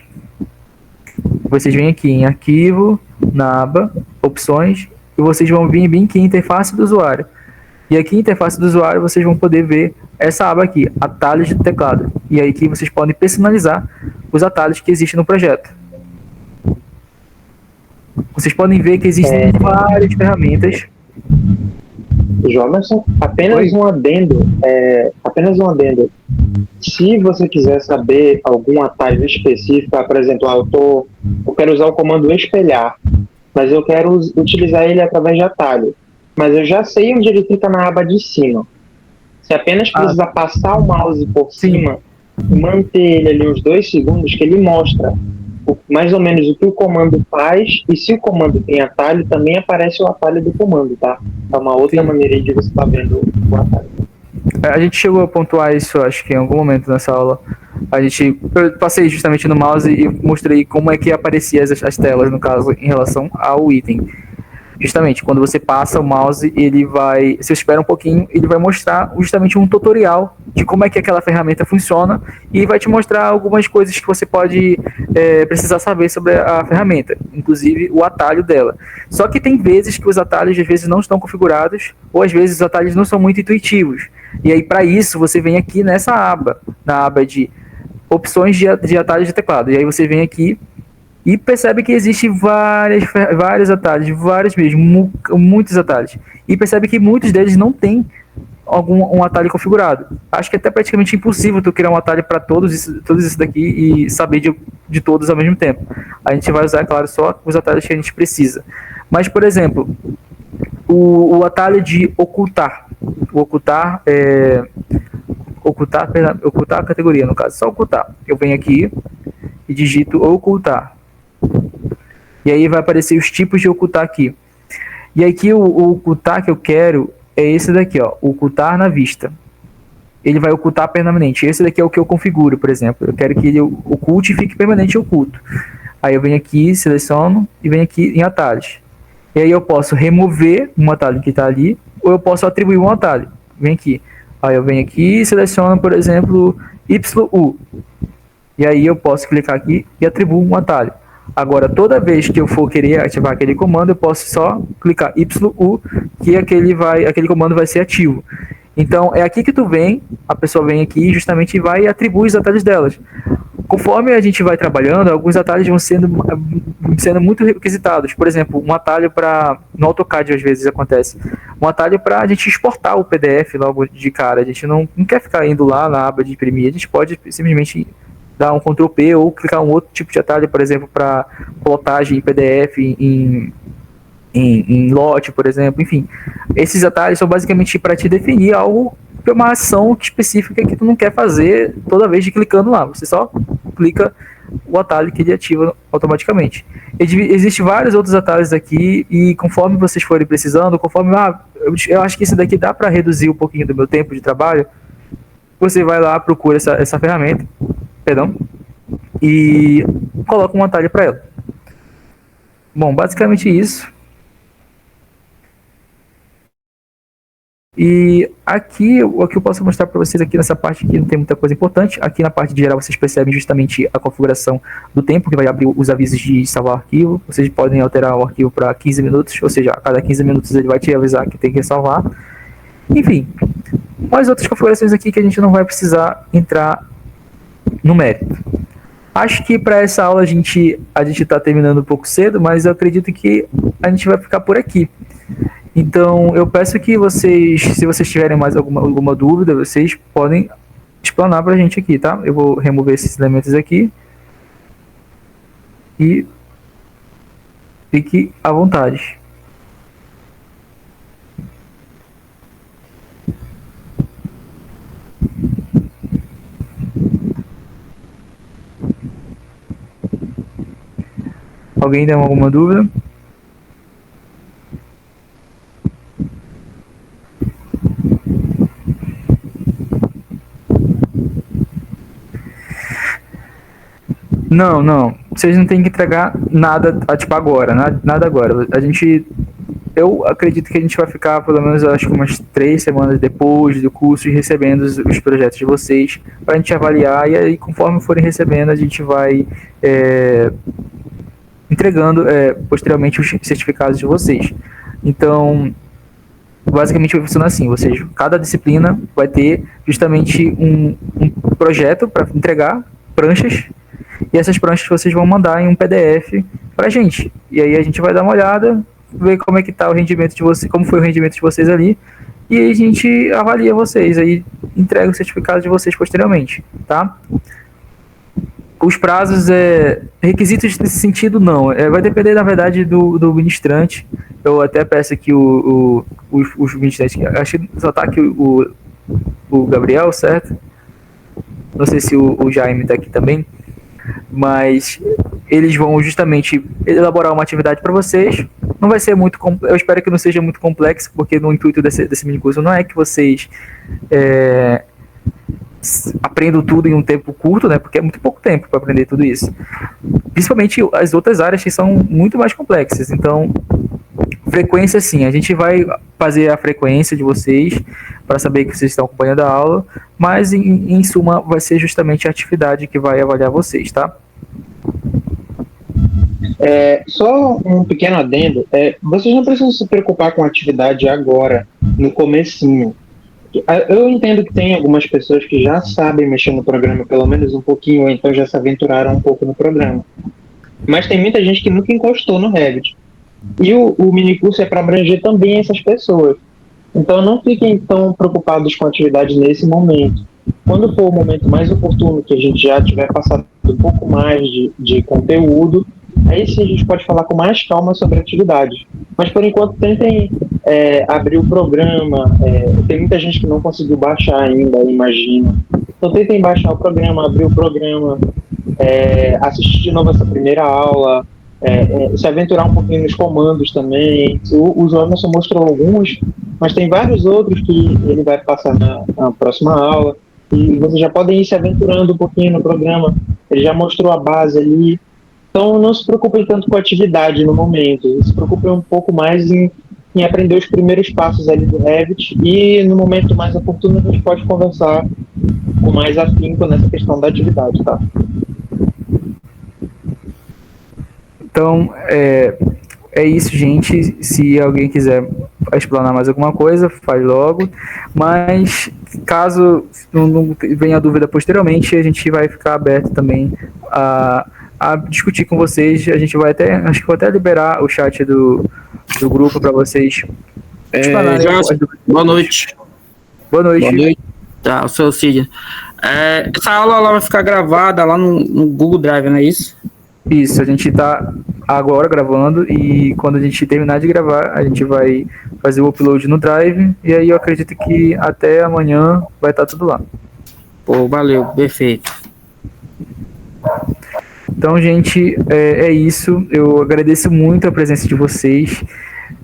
Vocês vêm aqui em arquivo, na aba opções, e vocês vão vir aqui em interface do usuário. E aqui em interface do usuário vocês vão poder ver essa aba aqui, atalhos de teclado. E aí aqui vocês podem personalizar os atalhos que existem no projeto. Vocês podem ver que existem várias ferramentas. Jomerson, apenas um adendo. Se você quiser saber algum atalho específico, por exemplo, eu quero usar o comando espelhar, mas eu quero utilizar ele através de atalho. Mas eu já sei onde ele fica na aba de cima. Você apenas precisa passar o mouse por cima e manter ele ali uns 2 segundos, que ele mostra mais ou menos o que o comando faz, e se o comando tem atalho, também aparece o atalho do comando, tá? É uma outra maneira de você estar vendo o atalho. A gente chegou a pontuar isso, acho que em algum momento nessa aula. Eu passei justamente no mouse e mostrei como é que apareciam as telas, no caso, em relação ao item. Justamente, quando você passa o mouse, se você espera um pouquinho, ele vai mostrar justamente um tutorial de como é que aquela ferramenta funciona e vai te mostrar algumas coisas que você pode precisar saber sobre a ferramenta, inclusive o atalho dela. Só que tem vezes que os atalhos às vezes não estão configurados, ou às vezes os atalhos não são muito intuitivos. E aí, para isso, você vem aqui nessa aba, na aba de opções de atalhos de teclado. E aí você vem aqui E percebe que existe vários atalhos, vários mesmo, muitos atalhos. E percebe que muitos deles não têm um atalho configurado. Acho que é até praticamente impossível tu criar um atalho para todos isso daqui e saber de todos ao mesmo tempo. A gente vai usar, claro, só os atalhos que a gente precisa. Mas, por exemplo, o atalho de ocultar. O ocultar ocultar a categoria, no caso, só ocultar. Eu venho aqui e digito ocultar. E aí vai aparecer os tipos de ocultar aqui. E aqui o ocultar que eu quero é esse daqui, ó, ocultar na vista. Ele vai ocultar permanente. Esse daqui é o que eu configuro, por exemplo. Eu quero que ele oculte e fique permanente oculto. Aí eu venho aqui, seleciono e venho aqui em atalhos. E aí eu posso remover um atalho que está ali, ou eu posso atribuir um atalho. Vem aqui. Aí eu venho aqui e seleciono, por exemplo, YU. E aí eu posso clicar aqui e atribuo um atalho. Agora, toda vez que eu for querer ativar aquele comando, eu posso só clicar YU, que aquele comando vai ser ativo. Então, é aqui que tu vem, a pessoa vem aqui e justamente vai e atribui os atalhos delas. Conforme a gente vai trabalhando, alguns atalhos vão sendo muito requisitados. Por exemplo, um atalho para... No AutoCAD, às vezes, acontece. Um atalho para a gente exportar o PDF logo de cara. A gente não quer ficar indo lá na aba de imprimir. A gente pode simplesmente dar um Ctrl+P ou clicar um outro tipo de atalho, por exemplo, para plotagem em PDF, em lote, por exemplo. Enfim, esses atalhos são basicamente para te definir algo, uma ação específica que tu não quer fazer toda vez de clicando lá. Você só clica o atalho que ele ativa automaticamente. Existem vários outros atalhos aqui e conforme vocês forem precisando, conforme eu acho que esse daqui dá para reduzir um pouquinho do meu tempo de trabalho, você vai lá, procura essa ferramenta, e coloca um atalho para ela. Bom, basicamente isso. E aqui, o que eu posso mostrar para vocês aqui nessa parte aqui não tem muita coisa importante. Aqui na parte de geral vocês percebem justamente a configuração do tempo, que vai abrir os avisos de salvar o arquivo. Vocês podem alterar o arquivo para 15 minutos, ou seja, a cada 15 minutos ele vai te avisar que tem que salvar. Enfim, mais outras configurações aqui que a gente não vai precisar entrar no mérito. Acho que para essa aula a gente está terminando um pouco cedo, mas eu acredito que a gente vai ficar por aqui. Então, eu peço que vocês, se vocês tiverem mais alguma dúvida, vocês podem explanar para a gente aqui, tá? Eu vou remover esses elementos aqui. E fique à vontade. Alguém tem alguma dúvida? Não. Vocês não têm que entregar nada, tipo, agora. Nada agora. Eu acredito que a gente vai ficar, pelo menos, acho que umas 3 semanas depois do curso, recebendo os projetos de vocês, para a gente avaliar, e aí, conforme forem recebendo, a gente vai entregando posteriormente os certificados de vocês. Então, basicamente vai funcionar assim, cada disciplina vai ter justamente um projeto para entregar, pranchas, e essas pranchas vocês vão mandar em um PDF para a gente. E aí a gente vai dar uma olhada, ver como é que tá o rendimento de vocês, como foi o rendimento de vocês ali, e aí a gente avalia vocês, aí entrega o certificado de vocês posteriormente, tá? Os prazos, requisitos nesse sentido, não. Vai depender, na verdade, do ministrante. Eu até peço aqui os ministrantes, acho que só tá aqui o Gabriel, certo? Não sei se o Jaime está aqui também, mas eles vão justamente elaborar uma atividade para vocês. Não vai ser muito, eu espero que não seja muito complexo, porque no intuito desse mini curso não é que vocês aprendam tudo em um tempo curto, né? Porque é muito pouco tempo para aprender tudo isso. Principalmente as outras áreas que são muito mais complexas. Então, frequência, sim, a gente vai fazer a frequência de vocês para saber que vocês estão acompanhando a aula, mas em suma vai ser justamente a atividade que vai avaliar vocês, tá? Só um pequeno adendo, vocês não precisam se preocupar com a atividade agora, no comecinho. Eu entendo que tem algumas pessoas que já sabem mexer no programa, pelo menos um pouquinho, ou então já se aventuraram um pouco no programa. mas tem muita gente que nunca encostou no Revit. E o minicurso é para abranger também essas pessoas. Então não fiquem tão preocupados com a atividade nesse momento. Quando for o momento mais oportuno, que a gente já tiver passado um pouco mais de conteúdo, aí sim a gente pode falar com mais calma sobre a atividade. Mas por enquanto tentem abrir o programa. Tem muita gente que não conseguiu baixar ainda, imagino. Então tentem baixar o programa, abrir o programa, assistir de novo essa primeira aula, se aventurar um pouquinho nos comandos também. O João só mostrou alguns, mas tem vários outros que ele vai passar na próxima aula. E vocês já podem ir se aventurando um pouquinho no programa. Ele já mostrou a base ali. Então não se preocupem tanto com a atividade no momento. Se preocupem um pouco mais em aprender os primeiros passos ali do Revit. E no momento mais oportuno a gente pode conversar com mais afinco nessa questão da atividade, tá? Então, é isso, gente. Se alguém quiser explanar mais alguma coisa, faz logo. Mas, caso não venha dúvida posteriormente, a gente vai ficar aberto também a discutir com vocês. A gente vai até, acho que vou até liberar o chat do grupo para vocês. Boa noite. Boa noite. Boa noite. Tá, eu sou o Cid. Essa aula ela vai ficar gravada lá no Google Drive, não é isso? Isso, a gente está agora gravando e quando a gente terminar de gravar, a gente vai fazer o upload no Drive e aí eu acredito que até amanhã vai estar tudo lá. Pô, valeu, perfeito. Então, gente, é isso. Eu agradeço muito a presença de vocês.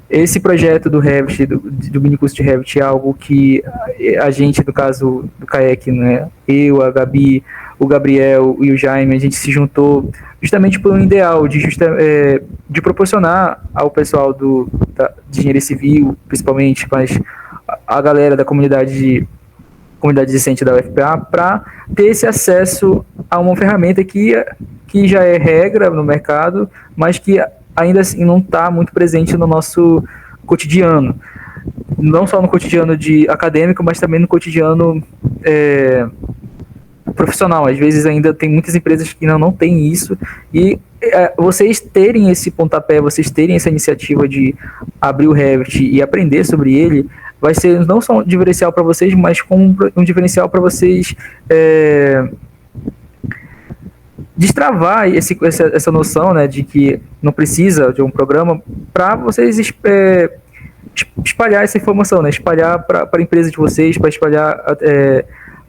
Esse projeto do Revit, do minicurso de Revit, é algo que a gente, no caso do CAEC, né, eu, a Gabi, o Gabriel e o Jaime, a gente se juntou justamente por um ideal de proporcionar ao pessoal de engenharia civil, principalmente, mas a galera da comunidade discente da UFPA, para ter esse acesso a uma ferramenta que já é regra no mercado, mas que ainda assim não está muito presente no nosso cotidiano. Não só no cotidiano acadêmico, mas também no cotidiano profissional. Às vezes ainda tem muitas empresas que não têm isso, e vocês terem esse pontapé, vocês terem essa iniciativa de abrir o Revit e aprender sobre ele, vai ser não só um diferencial para vocês, mas como um diferencial para vocês destravar essa noção, né, de que não precisa de um programa para vocês espalhar essa informação, né, espalhar para a empresa de vocês, para espalhar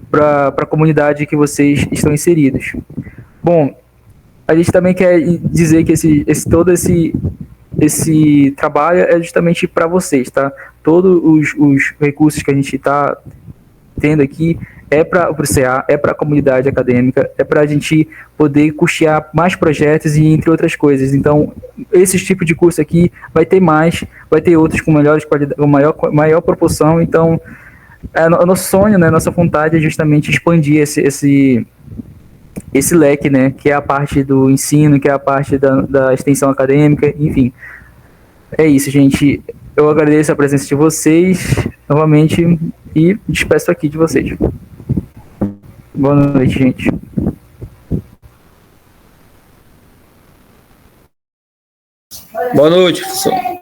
para a comunidade que vocês estão inseridos. Bom, a gente também quer dizer que todo esse trabalho é justamente para vocês, tá? Todos os recursos que a gente está tendo aqui é para o CA, é para a comunidade acadêmica, é para a gente poder custear mais projetos e entre outras coisas. Então, esse tipo de curso aqui vai ter outros com melhores qualidade, maior proporção. Então, o nosso sonho, né, nossa vontade é justamente expandir esse leque, né, que é a parte do ensino, que é a parte da extensão acadêmica, enfim. É isso, gente. Eu agradeço a presença de vocês novamente e despeço aqui de vocês. Boa noite, gente. Boa noite, professor.